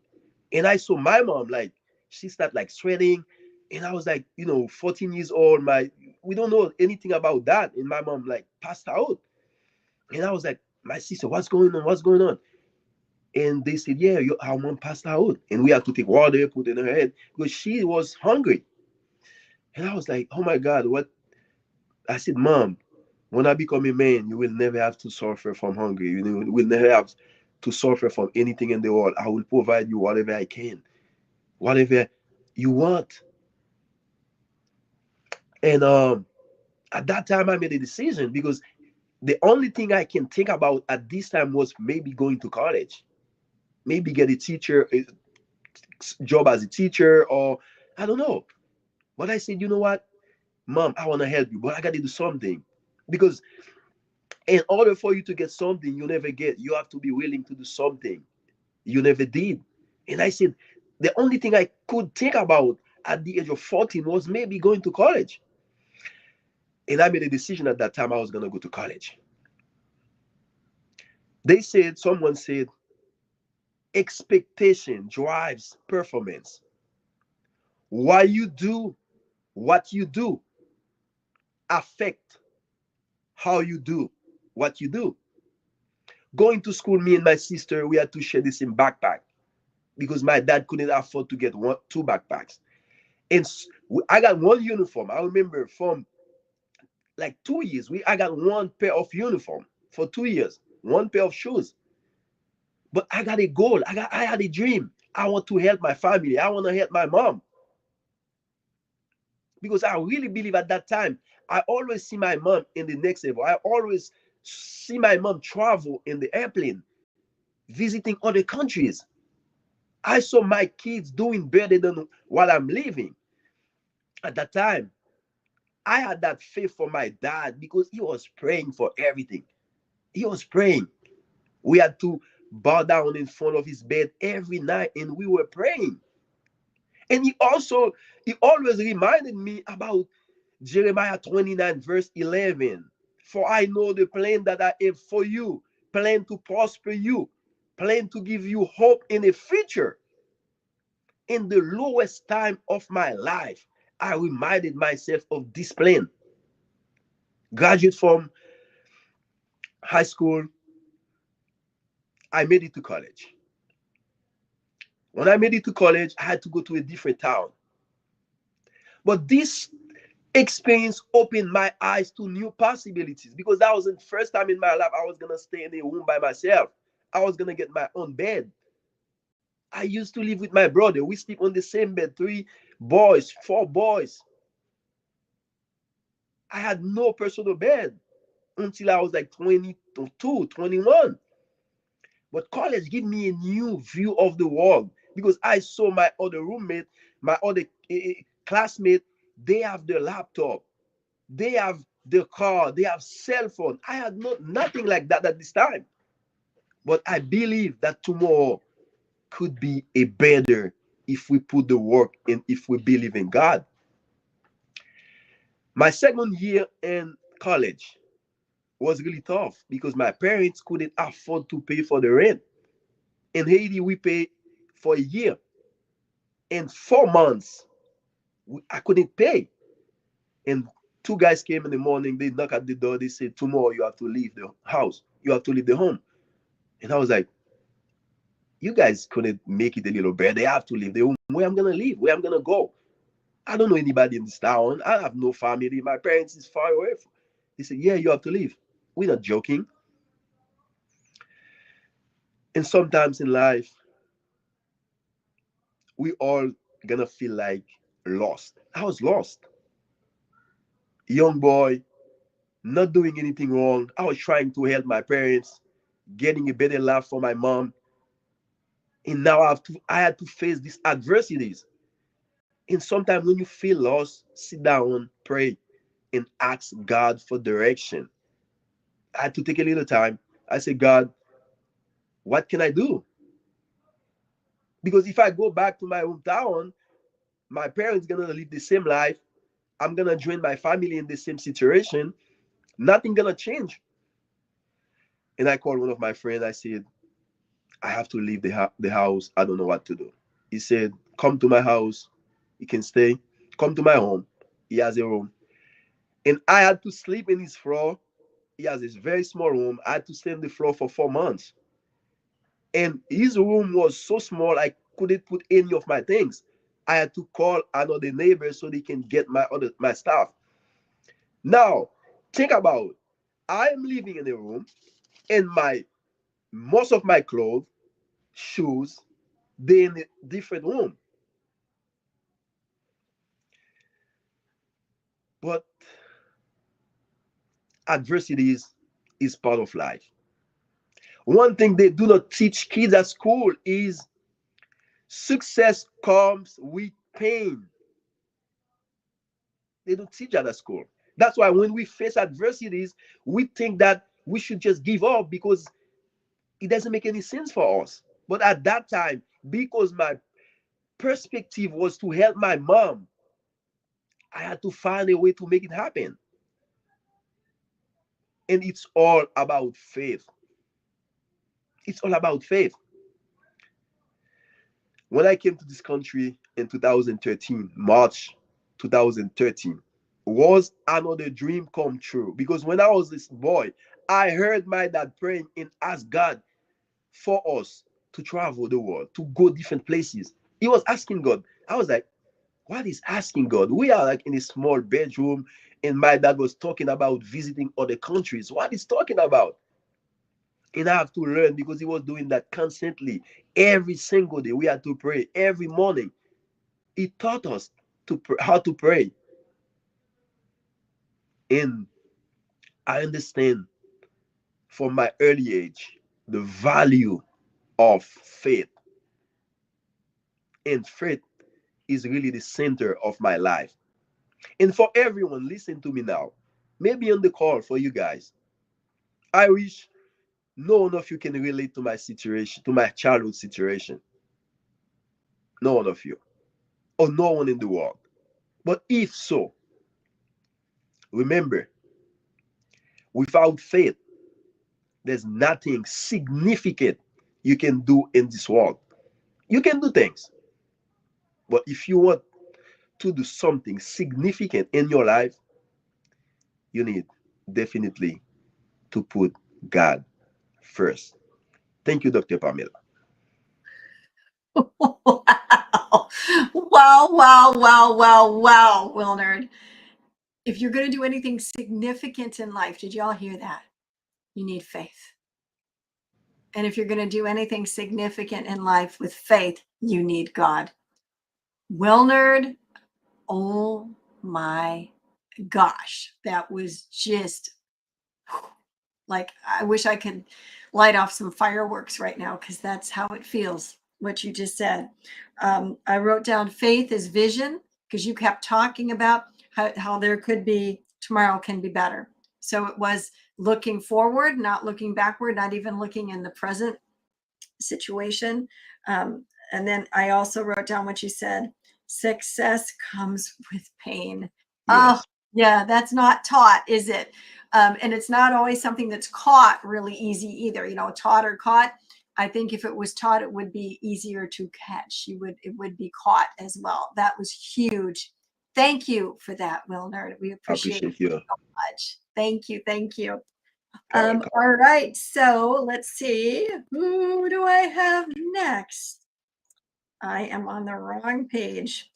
and I saw my mom like she started like sweating, and I was like, 14 years old. We don't know anything about that, and my mom like passed out, and I was like, my sister, what's going on? What's going on? And they said, yeah, our mom passed out, and we had to take water, put it in her head because she was hungry. And I was like, oh my God, what? I said, Mom, when I become a man, you will never have to suffer from hunger. You will never have to suffer from anything in the world. I will provide you whatever I can, whatever you want. And at that time, I made a decision because the only thing I can think about at this time was maybe going to college, maybe get a job as a teacher, or I don't know. But I said, you know what, Mom, I want to help you, but I got to do something because in order for you to get something you never get, you have to be willing to do something you never did. And I said, the only thing I could think about at the age of 14 was maybe going to college. And I made a decision at that time I was going to go to college. Someone said, expectation drives performance. Why you do what you do affect how you do what you do. Going to school, me and my sister, we had to share the same backpack because my dad couldn't afford to get two backpacks. And I got one uniform. I remember from like 2 years, I got one pair of uniform for 2 years, one pair of shoes. But I got a goal. I had a dream. I want to help my family. I want to help my mom because I really believe at that time. I always see my mom in the next level. I always see my mom travel in the airplane, visiting other countries. I saw my kids doing better than what I'm living. At that time, I had that faith for my dad because he was praying for everything. He was praying. We had to bow down in front of his bed every night and we were praying. And he always reminded me about Jeremiah 29, verse 11. For I know the plan that I have for you, plan to prosper you, plan to give you hope in the future. In the lowest time of my life, I reminded myself of this plan. Graduate from high school, I made it to college. When I made it to college, I had to go to a different town. But this experience opened my eyes to new possibilities because that was the first time in my life I was going to stay in a room by myself. I was going to get my own bed. I used to live with my brother. We sleep on the same bed, three boys, four boys. I had no personal bed until I was like 22, 21. But college gave me a new view of the world because I saw my other roommate, my other classmate, they have their laptop, they have their car, they have cell phone. I had nothing like that at this time. But I believe that tomorrow could be a better if we put the work in, if we believe in God. My second year in college was really tough because my parents couldn't afford to pay for the rent. In Haiti, we pay for a year. In 4 months, I couldn't pay. And two guys came in the morning, they knock at the door, they said, tomorrow you have to leave the house. You have to leave the home. And I was like, you guys couldn't make it a little better. They have to leave the home. Where I'm gonna live, where I'm gonna go. I don't know anybody in this town. I have no family. My parents is far away. They said, yeah, you have to leave. We're not joking. And sometimes in life, we all gonna feel like lost. I was lost. Young boy, not doing anything wrong. I was trying to help my parents, getting a better life for my mom. And now I had to face these adversities. And sometimes when you feel lost, sit down, pray, and ask God for direction. I had to take a little time. I said, God, what can I do? Because if I go back to my hometown, my parents gonna live the same life. I'm gonna join my family in the same situation. Nothing gonna change. And I called one of my friends. I said, I have to leave the house. I don't know what to do. He said, come to my house. You can stay. Come to my home. He has a room. And I had to sleep in his floor. He has this very small room. I had to stay on the floor for 4 months. And his room was so small, I couldn't put any of my things. I had to call another neighbor so they can get my stuff. Now, think about it. I am living in a room, and my most of my clothes, shoes, they in a different room. But adversity is part of life. One thing they do not teach kids at school is success comes with pain. They don't teach that at school. That's why when we face adversities, we think that we should just give up because it doesn't make any sense for us. But at that time, because my perspective was to help my mom, I had to find a way to make it happen. And it's all about faith. It's all about faith. When I came to this country in 2013, March 2013, was another dream come true. Because when I was this boy, I heard my dad praying and ask God for us to travel the world, to go different places. He was asking God. I was like, what is asking God? We are like in a small bedroom, and my dad was talking about visiting other countries. What is talking about? And I have to learn because he was doing that constantly. Every single day, we had to pray every morning. He taught us how to pray. And I understand from my early age the value of faith. And faith is really the center of my life. And for everyone, listen to me now. Maybe on the call for you guys, I wish no one of you can relate to my situation, to my childhood situation. No one of you, or no one in the world. But if so, remember, without faith, there's nothing significant you can do in this world. You can do things, but if you want to do something significant in your life, you need definitely to put God first. Thank you, Dr. Pamela. Wow. Wow, wow, wow, wow, wow, Wilnard. If you're going to do anything significant in life, did y'all hear that? You need faith. And if you're going to do anything significant in life with faith, you need God. Wilnard, oh my gosh, that was just like, I wish I could light off some fireworks right now because that's how it feels, what you just said. I wrote down faith is vision because you kept talking about how there could be tomorrow can be better. So it was looking forward, not looking backward, not even looking in the present situation. And then I also wrote down what you said success comes with pain. Oh, Yes, yeah, that's not taught, is it? And it's not always something that's caught really easy either. Taught or caught. I think if it was taught, it would be easier to catch. It would be caught as well. That was huge. Thank you for that, Wilner. We I appreciate it appreciate you. so much. Thank you. Thank you. You're welcome. All right. So let's see. Who do I have next? I am on the wrong page.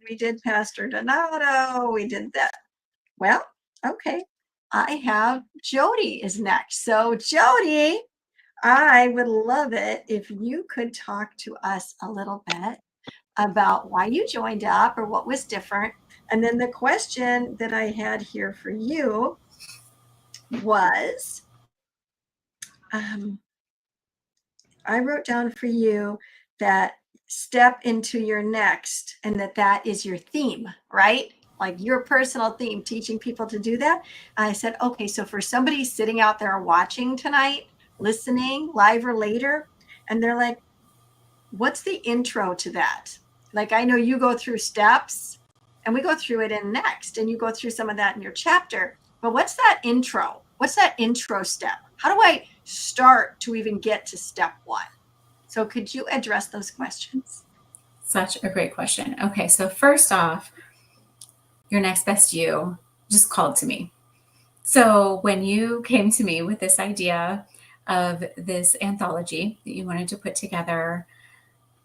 We did Pastor Donato. We did that. Well, okay. I have Jody is next. So Jody, I would love it if you could talk to us a little bit about why you joined up or what was different. And then the question that I had here for you was, um, I wrote down for you that step into your next, and that is your theme, right? Like your personal theme, teaching people to do that. I said, okay, so for somebody sitting out there watching tonight, listening live or later, and they're like, what's the intro to that? Like, I know you go through steps and we go through it in next, and you go through some of that in your chapter, but what's that intro? What's that intro step? How do I start to even get to step one? So could you address those questions? Such a great question. Okay, so first off, your next best you just called to me. So when you came to me with this idea of this anthology that you wanted to put together,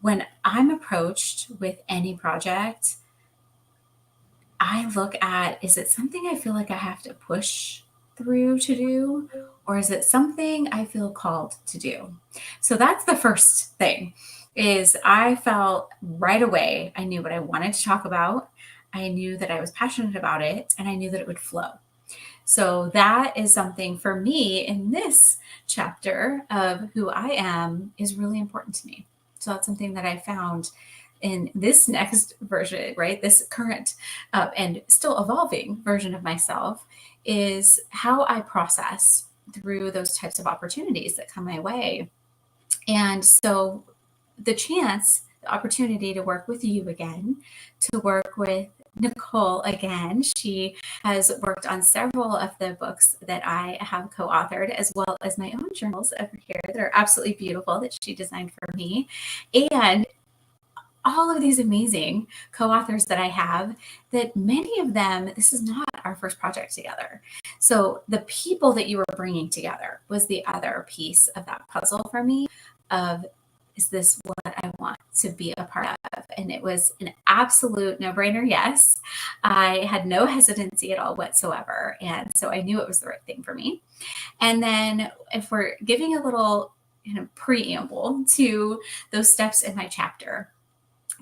when I'm approached with any project, I look at, is it something I feel like I have to push through to do, or is it something I feel called to do? So that's the first thing. Is I felt right away, I knew what I wanted to talk about. I knew that I was passionate about it, and I knew that it would flow. So that is something for me in this chapter of who I am is really important to me. So that's something that I found in this next version, right? This current and still evolving version of myself is how I process through those types of opportunities that come my way. And so the opportunity to work with you again, to work with Nicole again. She has worked on several of the books that I have co-authored, as well as my own journals over here that are absolutely beautiful that she designed for me. And all of these amazing co-authors that I have, that many of them, this is not our first project together. So the people that you were bringing together was the other piece of that puzzle for me of, is this what I want to be a part of? And it was an absolute no-brainer yes. I had no hesitancy at all whatsoever. And so I knew it was the right thing for me. And then if we're giving a little preamble to those steps in my chapter,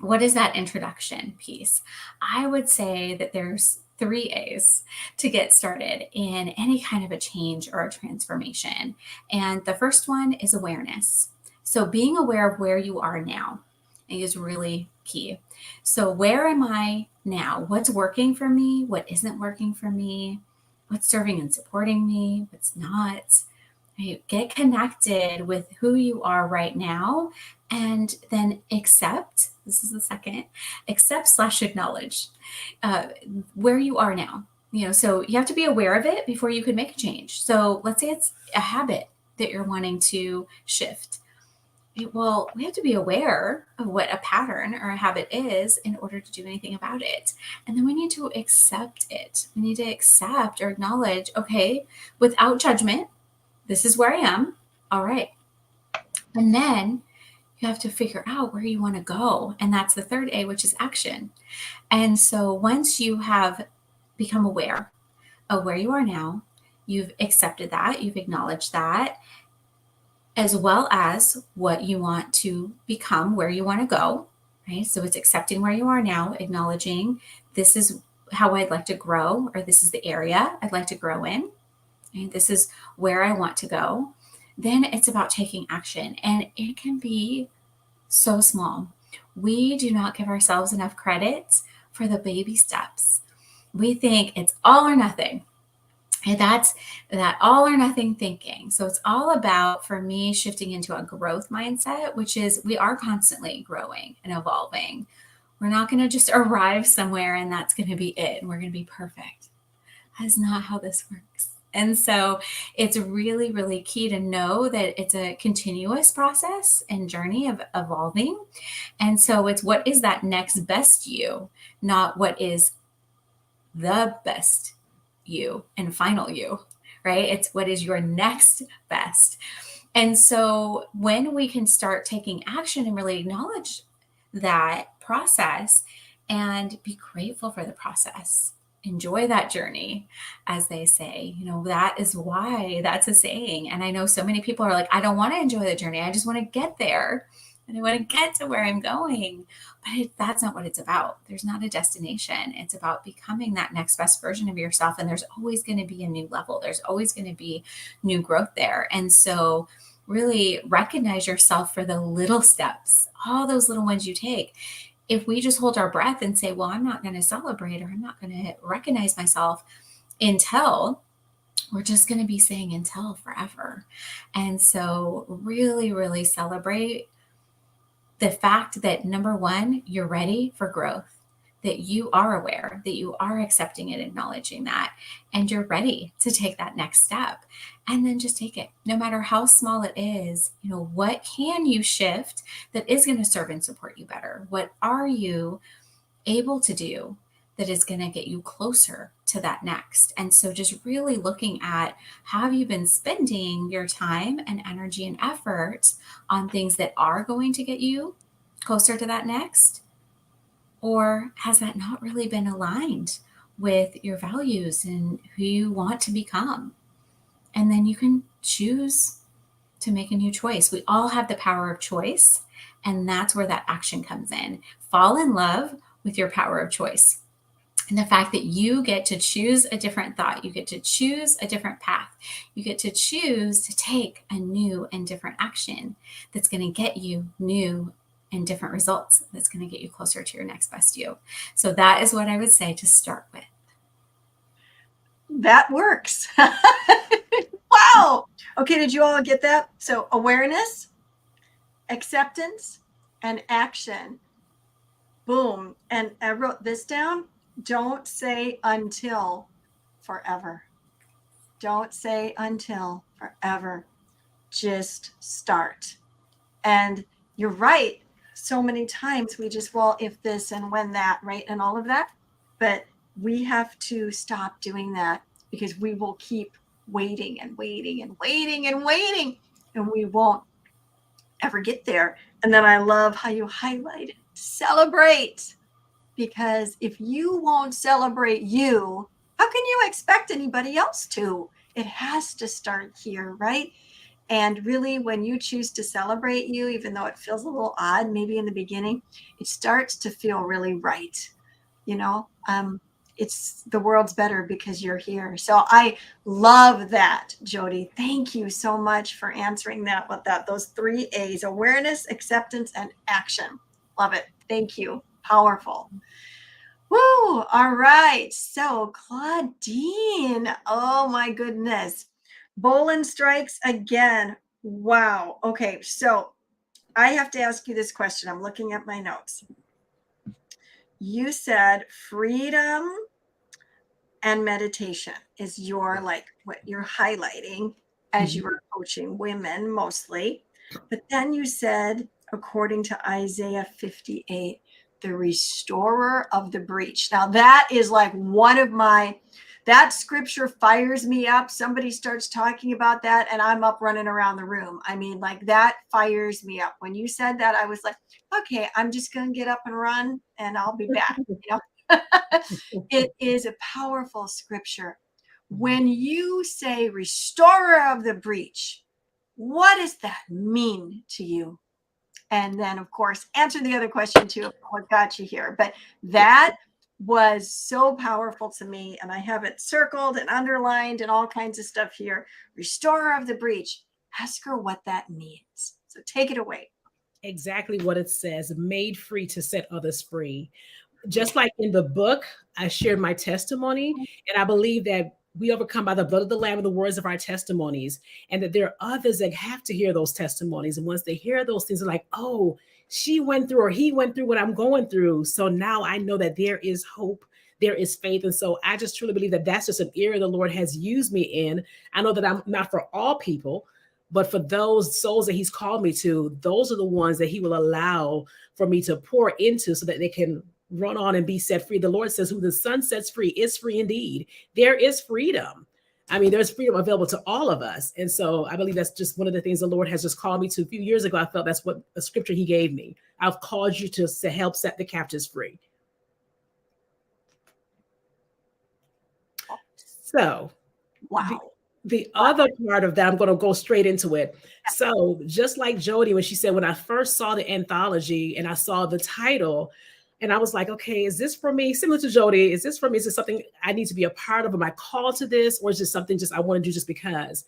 what is that introduction piece? I would say that there's 3 A's to get started in any kind of a change or a transformation. And the first one is awareness. So being aware of where you are now is really key. So where am I now? What's working for me? What isn't working for me? What's serving and supporting me? What's not? Right? Get connected with who you are right now, and then accept. This is the second, accept / acknowledge where you are now. So you have to be aware of it before you could make a change. So let's say it's a habit that you're wanting to shift. Well, we have to be aware of what a pattern or a habit is in order to do anything about it. And then we need to accept it. We need to accept or acknowledge, okay, without judgment, this is where I am. All right. And then you have to figure out where you want to go. And that's the third A, which is action. And so once you have become aware of where you are now, you've accepted that, you've acknowledged that, as well as what you want to become, where you want to go, right? So it's accepting where you are now, acknowledging this is how I'd like to grow, or this is the area I'd like to grow in. And this is where I want to go. Then it's about taking action, and it can be so small. We do not give ourselves enough credit for the baby steps. We think it's all or nothing. And that's that all or nothing thinking. So it's all about, for me, shifting into a growth mindset, which is we are constantly growing and evolving. We're not going to just arrive somewhere and that's going to be it, and we're going to be perfect. That's not how this works. And so it's really, really key to know that it's a continuous process and journey of evolving. And so it's what is that next best you, not what is the best you and final you, right? It's what is your next best. And so when we can start taking action and really acknowledge that process and be grateful for the process, enjoy that journey, as they say, that is why that's a saying. And I know so many people are like, I don't want to enjoy the journey. I just want to get there. And I want to get to where I'm going. But that's not what it's about. There's not a destination. It's about becoming that next best version of yourself. And there's always going to be a new level. There's always going to be new growth there. And so really recognize yourself for the little steps, all those little ones you take. If we just hold our breath and say, well, I'm not going to celebrate, or I'm not going to recognize myself until, we're just going to be saying until forever. And so really, really celebrate the fact that, number one, you're ready for growth, that you are aware, that you are accepting and acknowledging that, and you're ready to take that next step. And then just take it, no matter how small it is. What can you shift that is going to serve and support you better? What are you able to do that is going to get you closer to that next? And so just really looking at, have you been spending your time and energy and effort on things that are going to get you closer to that next? Or has that not really been aligned with your values and who you want to become? And then you can choose to make a new choice. We all have the power of choice, and that's where that action comes in. Fall in love with your power of choice. And the fact that you get to choose a different thought, you get to choose a different path, you get to choose to take a new and different action that's going to get you new and different results, that's going to get you closer to your next best you. So that is what I would say to start with. That works. Wow. Okay, did you all get that? So awareness, acceptance, and action. Boom. And I wrote this down. Don't say until forever. Don't say until forever. Just start. And you're right. So many times we just, well, if this and when that, right? And all of that. But we have to stop doing that, because we will keep waiting and waiting and waiting and waiting, and we won't ever get there. And then I love how you highlighted celebrate, because if you won't celebrate you, how can you expect anybody else to? It has to start here, right? And really, when you choose to celebrate you, even though it feels a little odd, maybe in the beginning, it starts to feel really right. It's the world's better because you're here. So I love that, Jody. Thank you so much for answering that with those 3 A's: awareness, acceptance, and action. Love it. Thank you. Powerful. Woo! All right. So Claudine, oh my goodness. Bolin strikes again. Wow. Okay. So I have to ask you this question. I'm looking at my notes. You said freedom and meditation is your, like, what you're highlighting as you were coaching women mostly. But then you said, according to Isaiah 58, the restorer of the breach. Now that is like one of that scripture fires me up. Somebody starts talking about that and I'm up running around the room. I mean, like, that fires me up. When you said that, I was like, okay, I'm just going to get up and run and I'll be back. It is a powerful scripture. When you say restorer of the breach, what does that mean to you? And then, of course, answer the other question too, what got you here. But that was so powerful to me, and I have it circled and underlined and all kinds of stuff here. Restorer of the breach. Ask her what that means. So take it away. Exactly what it says: made free to set others free. Just like in the book, I shared my testimony, and I believe that we overcome by the blood of the Lamb and the words of our testimonies, and that there are others that have to hear those testimonies. And once they hear those things, they're like, oh, she went through or he went through what I'm going through. So now I know that there is hope, there is faith. And so I just truly believe that that's just an area the Lord has used me in. I know that I'm not for all people, but for those souls that he's called me to, those are the ones that he will allow for me to pour into so that they can run on and be set free. The Lord says, who the Son sets free is free indeed. There is freedom. I mean, there's freedom available to all of us. And so I believe that's just one of the things the Lord has just called me to. A few years ago, I felt that's what a scripture he gave me. I've called you to help set the captives free. So Wow. The other part of that, I'm going to go straight into it. So just like Jody, when she said, when I first saw the anthology and I saw the title, And I was like, okay, is this for me? Similar to Jody, is this for me? Is this something I need to be a part of? Am I called to this? Or is this something just I want to do just because?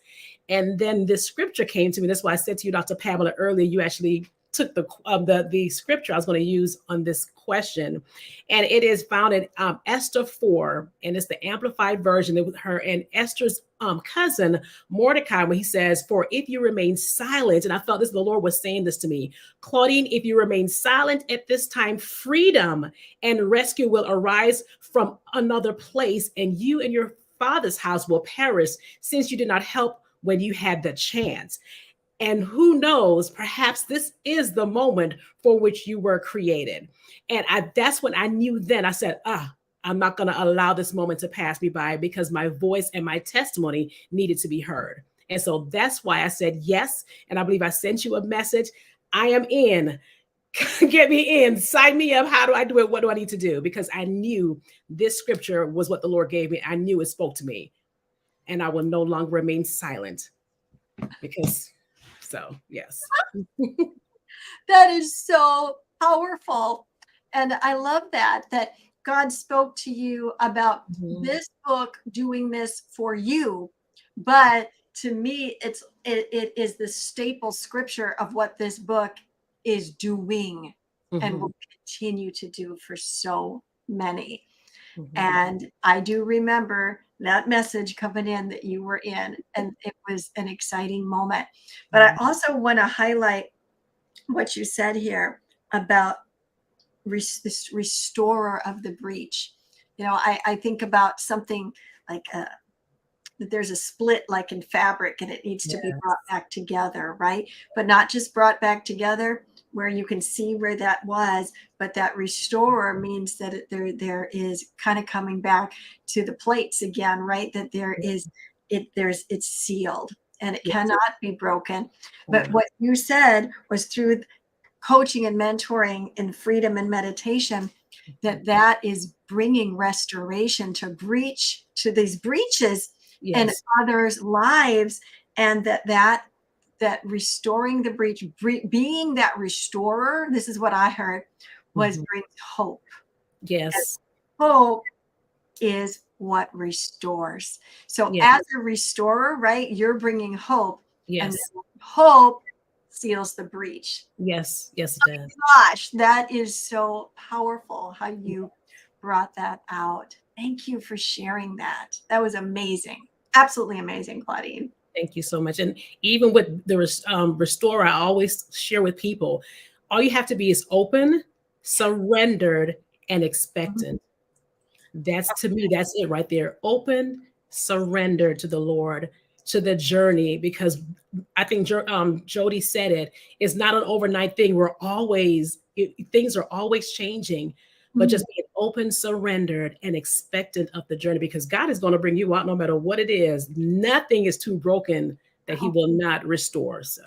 And then this scripture came to me. That's why I said to you, Dr. Pamela, earlier, you actually took the scripture I was going to use on this question. And it is found in Esther 4, and it's the amplified version with her and Esther's cousin Mordecai, when he says, for if you remain silent, and I felt this, the Lord was saying this to me, Claudine, if you remain silent at this time, freedom and rescue will arise from another place, and you and your father's house will perish, since you did not help when you had the chance. And who knows, perhaps this is the moment for which you were created. And that's when I knew then, I said, I'm not going to allow this moment to pass me by, because my voice and my testimony needed to be heard. And so that's why I said yes. And I believe I sent you a message. I am in. Get me in. Sign me up. How do I do it? What do I need to do? Because I knew this scripture was what the Lord gave me. I knew it spoke to me. And I will no longer remain silent. Because, so yes. That is so powerful. And I love that God spoke to you about this book doing this for you. But to me, it is the staple scripture of what this book is doing and will continue to do for so many. And I do remember that message coming in that you were in, and it was an exciting moment. But I also want to highlight what you said here about this restorer of the breach. You know, I think about something like that there's a split like in fabric, and it needs to be brought back together, right? But not just brought back together where you can see where that was, but that restorer means that there is kind of coming back to the plates again, right? That it's sealed and it cannot be broken. But what you said was through coaching and mentoring in freedom and meditation, that is bringing restoration to these breaches in others' lives, and that restoring the breach, being that restorer, this is what I heard, was brings hope. Yes. And hope is what restores. So as a restorer, right, you're bringing hope. Yes. And hope seals the breach. Yes. Yes, it does. Gosh, that is so powerful how you brought that out. Thank you for sharing that. That was amazing. Absolutely amazing, Claudine. Thank you so much. And even with the restorer, I always share with people, all you have to be is open, surrendered, and expectant. That's, to me, that's it right there. Open, surrendered to the Lord, to the journey, because I think Jody said it's not an overnight thing. Things are always changing, but just being open, surrendered, and expectant of the journey, because God is going to bring you out no matter what it is. Nothing is too broken that he will not restore. So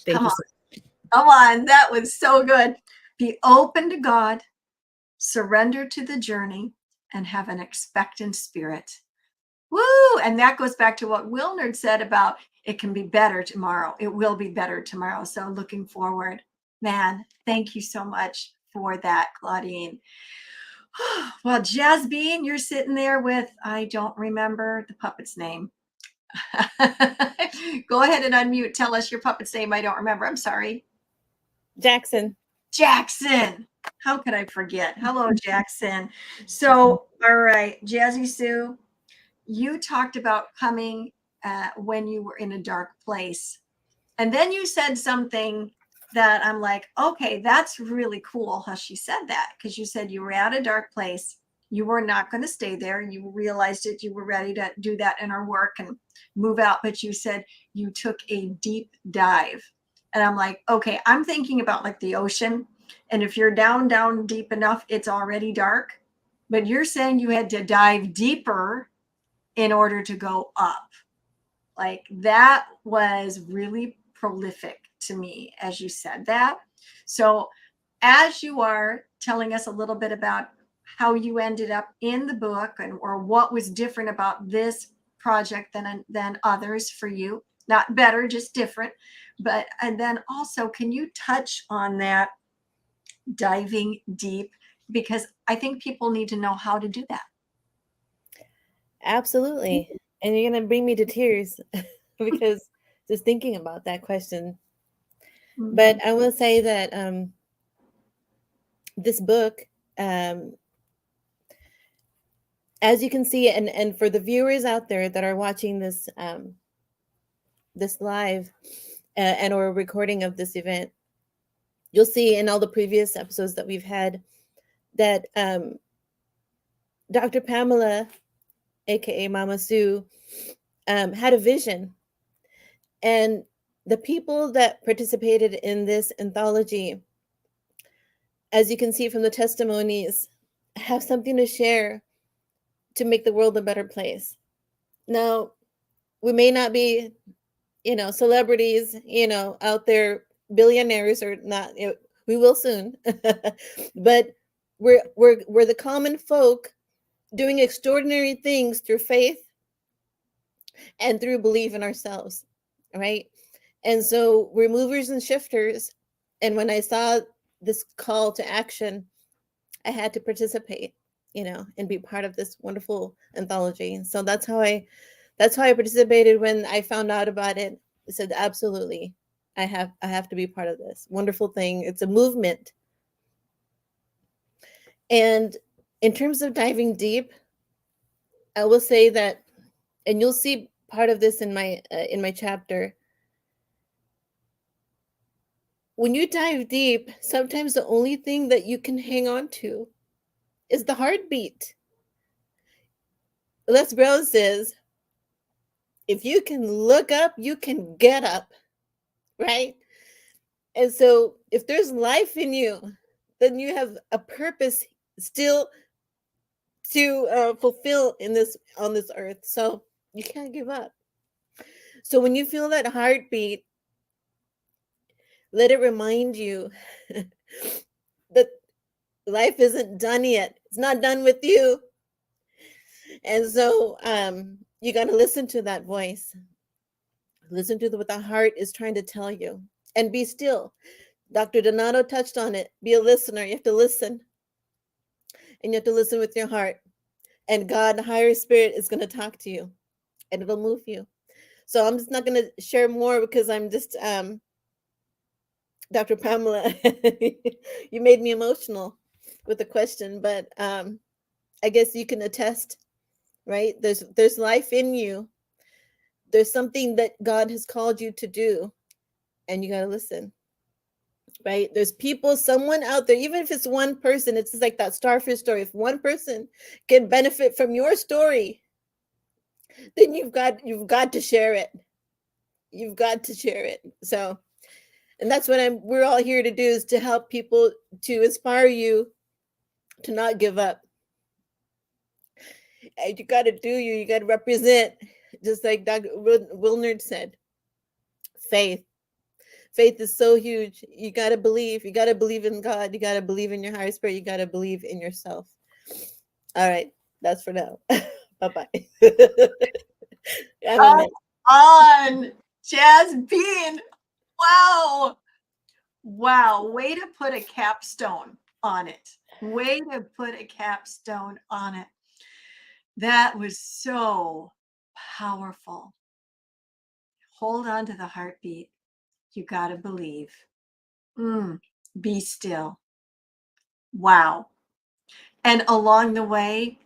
thank you so much. Come on. That was so good. Be open to God, surrender to the journey, and have an expectant spirit. Woo! And that goes back to what Wilnard said about it can be better tomorrow. It will be better tomorrow. So looking forward. Man, thank you so much for that, Claudine. Well, Jasbine, you're sitting there with, I don't remember the puppet's name. Go ahead and unmute. Tell us your puppet's name. I don't remember. I'm sorry. Jackson. Jackson. How could I forget? Hello, Jackson. So, all right, Jazzy Sue, you talked about coming when you were in a dark place. And then you said something that I'm like, okay, that's really cool how she said that, because you said you were at a dark place. You were not going to stay there. You realized it. You were ready to do that inner work and move out. But you said you took a deep dive. And I'm like, okay, I'm thinking about like the ocean. And if you're down deep enough, it's already dark. But you're saying you had to dive deeper in order to go up. Like that was really prolific to me as you said that. So as you are telling us a little bit about how you ended up in the book or what was different about this project than others for you, not better, just different. And then also, can you touch on that diving deep because I think people need to know how to do that. Absolutely. And you're going to bring me to tears because just thinking about that question. But I will say that this book, as you can see, and for the viewers out there that are watching this this live and or recording of this event, you'll see in all the previous episodes that we've had that Dr. Pamela, aka Mama Sue, had a vision. And the people that participated in this anthology, as you can see from the testimonies, have something to share to make the world a better place. Now, we may not be, celebrities, out there, billionaires or not. We will soon, but we're the common folk doing extraordinary things through faith and through belief in ourselves, right? And so we're movers and shifters. And when I saw this call to action, I had to participate, and be part of this wonderful anthology. So that's how I participated when I found out about it. I said, absolutely, I have to be part of this wonderful thing. It's a movement. And in terms of diving deep, I will say that, and you'll see part of this in my chapter. When you dive deep, sometimes the only thing that you can hang on to is the heartbeat. Les Brown says, if you can look up, you can get up, right? And so if there's life in you, then you have a purpose still to fulfill on this earth. So you can't give up. So when you feel that heartbeat, let it remind you that life isn't done yet. It's not done with you. And so you got to listen to that voice. Listen to what the heart is trying to tell you, and be still. Dr. Donato touched on it. Be a listener. You have to listen, and you have to listen with your heart. And God, the higher spirit, is going to talk to you, and it'll move you. So I'm just not going to share more because I'm just Dr. Pamela. You made me emotional with the question, but I guess you can attest, right? There's life in you. There's something that God has called you to do, and you got to listen, right? There's someone out there, even if it's one person, it's just like that starfish story. If one person can benefit from your story, then you've got to share it. You've got to share it. So, and that's what we're all here to do, is to help people, to inspire you to not give up. And you got to do you got to represent, just like Dr. Wilnard said, faith. Faith is so huge. You got to believe. You got to believe in God. You got to believe in your higher spirit. You got to believe in yourself. All right. That's for now. Bye-bye. On Jazz Bean. Wow. Wow. Way to put a capstone on it. Way to put a capstone on it. That was so powerful. Hold on to the heartbeat. You got to believe. Be still. Wow. And along the way,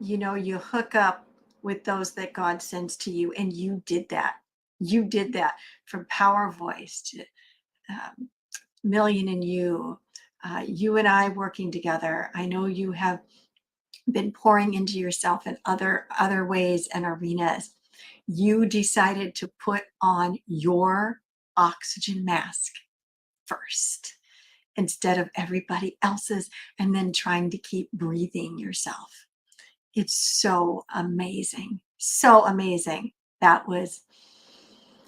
you hook up with those that God sends to you. And you did that. You did that, from Power Voice to Million and You. You and I working together. I know you have been pouring into yourself in other ways and arenas. You decided to put on your oxygen mask first instead of everybody else's, and then trying to keep breathing yourself. It's so amazing. So amazing. That was,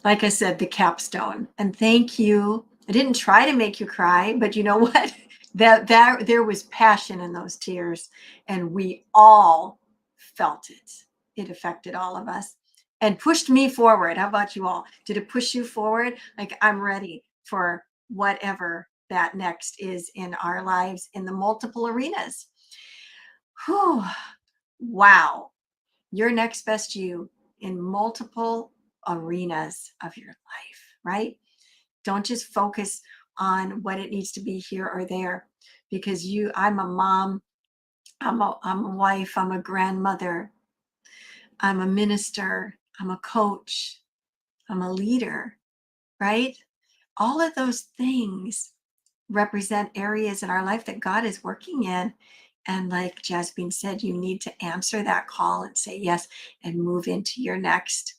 like I said, the capstone. And thank you. I didn't try to make you cry, but you know what? There was passion in those tears, and we all felt it. It affected all of us and pushed me forward. How about you all? Did it push you forward? Like, I'm ready for whatever that next is in our lives in the multiple arenas. Whew. Wow. Your next best you in multiple arenas of your life, right? Don't just focus on what it needs to be here or there, because I'm a mom, I'm a wife, I'm a grandmother, I'm a minister, I'm a coach, I'm a leader, right? All of those things represent areas in our life that God is working in. And like Jasmine said, you need to answer that call and say yes and move into your next.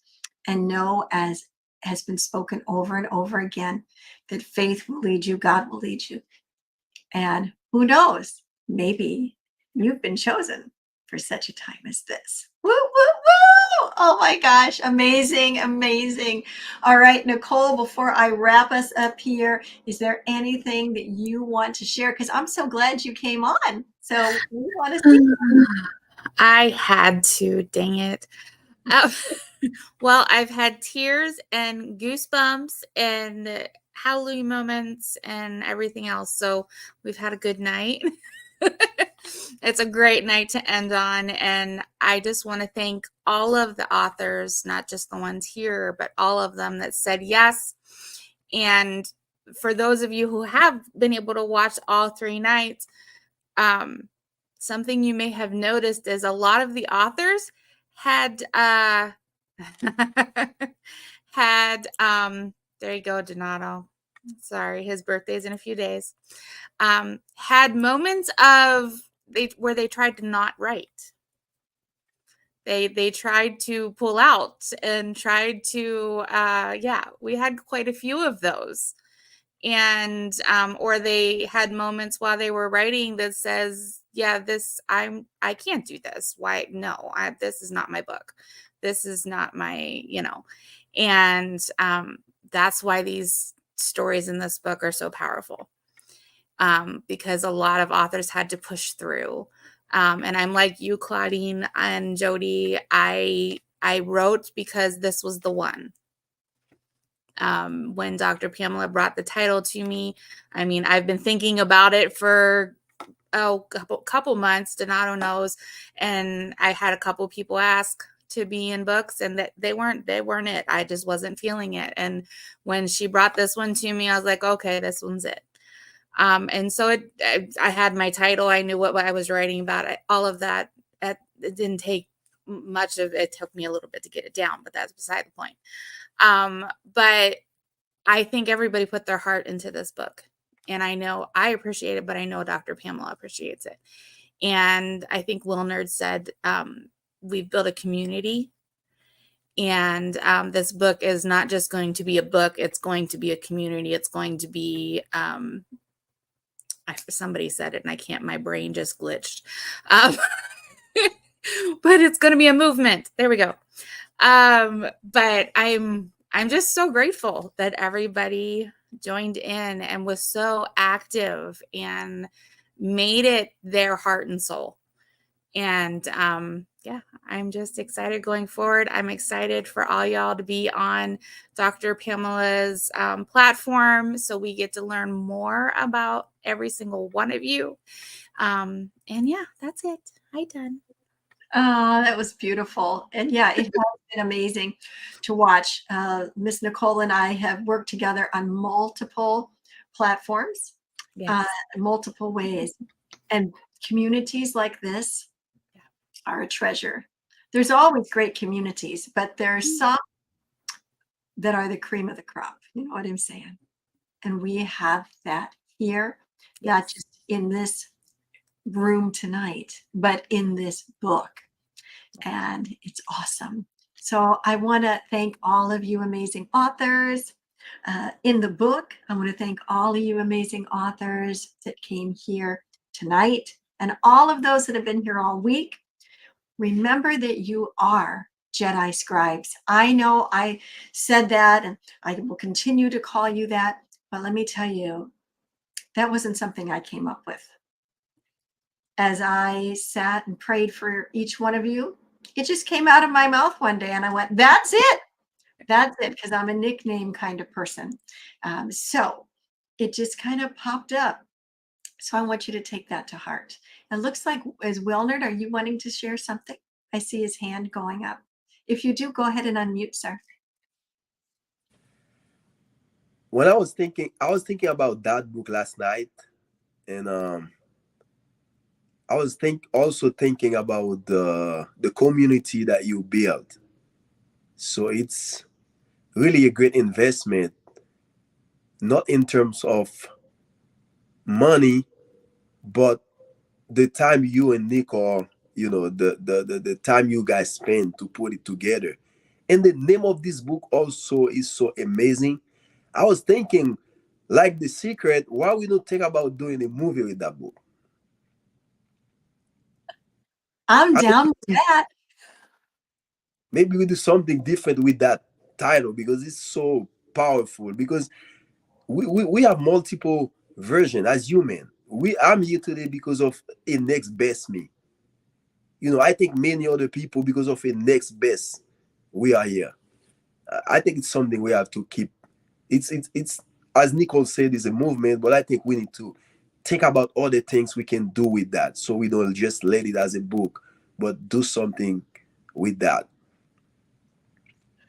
And know, as has been spoken over and over again, that faith will lead you, God will lead you. And who knows, maybe you've been chosen for such a time as this. Woo, woo, woo! Oh my gosh, amazing, amazing. All right, Nicole, before I wrap us up here, is there anything that you want to share? Because I'm so glad you came on. So we want to see you. I had to, dang it. Uh, well, I've had tears and goosebumps and hallelujah moments and everything else. So we've had a good night. It's a great night to end on. And I just want to thank all of the authors, not just the ones here, but all of them that said yes. And for those of you who have been able to watch all 3 nights, something you may have noticed is a lot of the authors had had there you go, Donato. Sorry, his birthday's in a few days. Had moments of where they tried to not write. They tried to pull out and tried to we had quite a few of those. And or they had moments while they were writing that says, yeah, I can't do this. Why? No, this is not my book. This is not my, and that's why these stories in this book are so powerful, because a lot of authors had to push through. And I'm like you, Claudine and Jody, I wrote because this was the one. When Dr. Pamela brought the title to me, I mean, I've been thinking about it for a couple months. Donato knows, and I had a couple people ask to be in books, and that they weren't it. I just wasn't feeling it. And when she brought this one to me, I was like, okay, this one's it. And so I had my title. I knew what I was writing about. All of that. It didn't take much of it. It took me a little bit to get it down, but that's beside the point. But I think everybody put their heart into this book, and I know I appreciate it, but I know Dr. Pamela appreciates it. And I think Lil Nerd said, we've built a community, and this book is not just going to be a book. It's going to be a community. It's going to be, somebody said it and my brain just glitched. But it's going to be a movement. There we go. But I'm just so grateful that everybody joined in and was so active and made it their heart and soul. And I'm just excited going forward. I'm excited for all y'all to be on Dr. Pamela's platform, so we get to learn more about every single one of you. And yeah, that's it. Hi, done. That was beautiful. And yeah, it has been amazing to watch. Miss Nicole and I have worked together on multiple platforms, Yes. multiple ways. And communities like this are a treasure. There's always great communities, but there's some that are the cream of the crop. You know what I'm saying? And we have that here, not just in this room tonight, but in this book. And it's awesome. So I want to thank all of you amazing authors in the book. I want to thank all of you amazing authors that came here tonight, and all of those that have been here all week. Remember that you are Jedi scribes. I know I said that, and I will continue to call you that, but let me tell you, that wasn't something I came up with. As I sat and prayed for each one of you, it just came out of my mouth one day, and I went, that's it. That's it, because I'm a nickname kind of person. So it just kind of popped up. So I want you to take that to heart. It looks like, as Wilnard, are you wanting to share something? I see his hand going up. If you do, go ahead and unmute, sir. When I was thinking about that book last night, and I was also thinking about the community that you build. So it's really a great investment, not in terms of money, but the time you and Nick, or the time you guys spend to put it together. And the name of this book also is so amazing. I was thinking, like The Secret, why we don't think about doing a movie with that book? I'm I down with mean, that. maybe we do something different with that title because it's so powerful. Because we have multiple versions as human. I'm here today because of a next best me. I think many other people, because of a next best, we are here. I think it's something we have to keep. It's as Nicole said, it's a movement, but I think we need to think about all the things we can do with that, so we don't just let it as a book, but do something with that.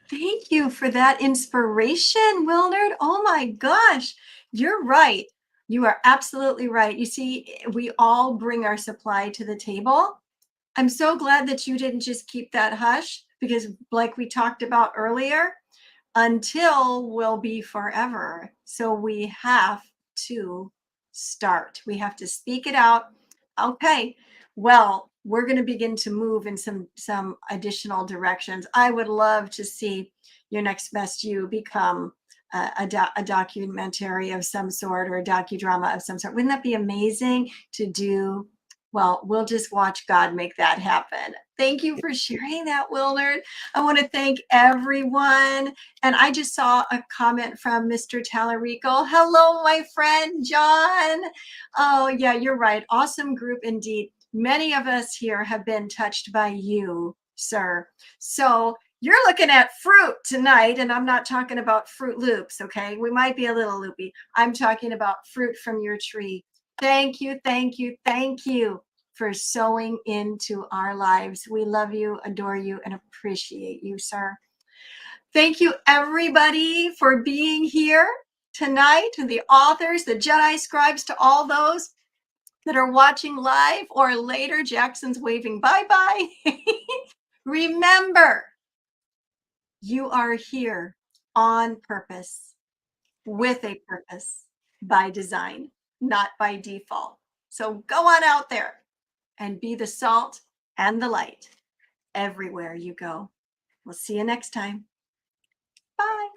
Thank you for that inspiration, Wilnard. Oh my gosh, you're right. You are absolutely right. You see, we all bring our supply to the table. I'm so glad that you didn't just keep that hush, because, like we talked about earlier, until will be forever. So we have to start. We have to speak it out. Okay. Well, we're going to begin to move in some additional directions. I would love to see your next best you become a documentary of some sort, or a docudrama of some sort. Wouldn't that be amazing to do? Well, we'll just watch God make that happen. Thank you for sharing that, Wilnard. I want to thank everyone. And I just saw a comment from Mr. Tallarico. Hello, my friend, John. Oh, yeah, you're right. Awesome group indeed. Many of us here have been touched by you, sir. So you're looking at fruit tonight, and I'm not talking about Fruit Loops, okay? We might be a little loopy. I'm talking about fruit from your tree. Thank you, thank you, thank you for sowing into our lives. We love you, adore you, and appreciate you, sir. Thank you, everybody, for being here tonight, and the authors, the Jedi scribes, to all those that are watching live or later. Jackson's waving bye-bye. Remember, you are here on purpose, with a purpose, by design, not by default. So go on out there and be the salt and the light everywhere you go. We'll see you next time. Bye.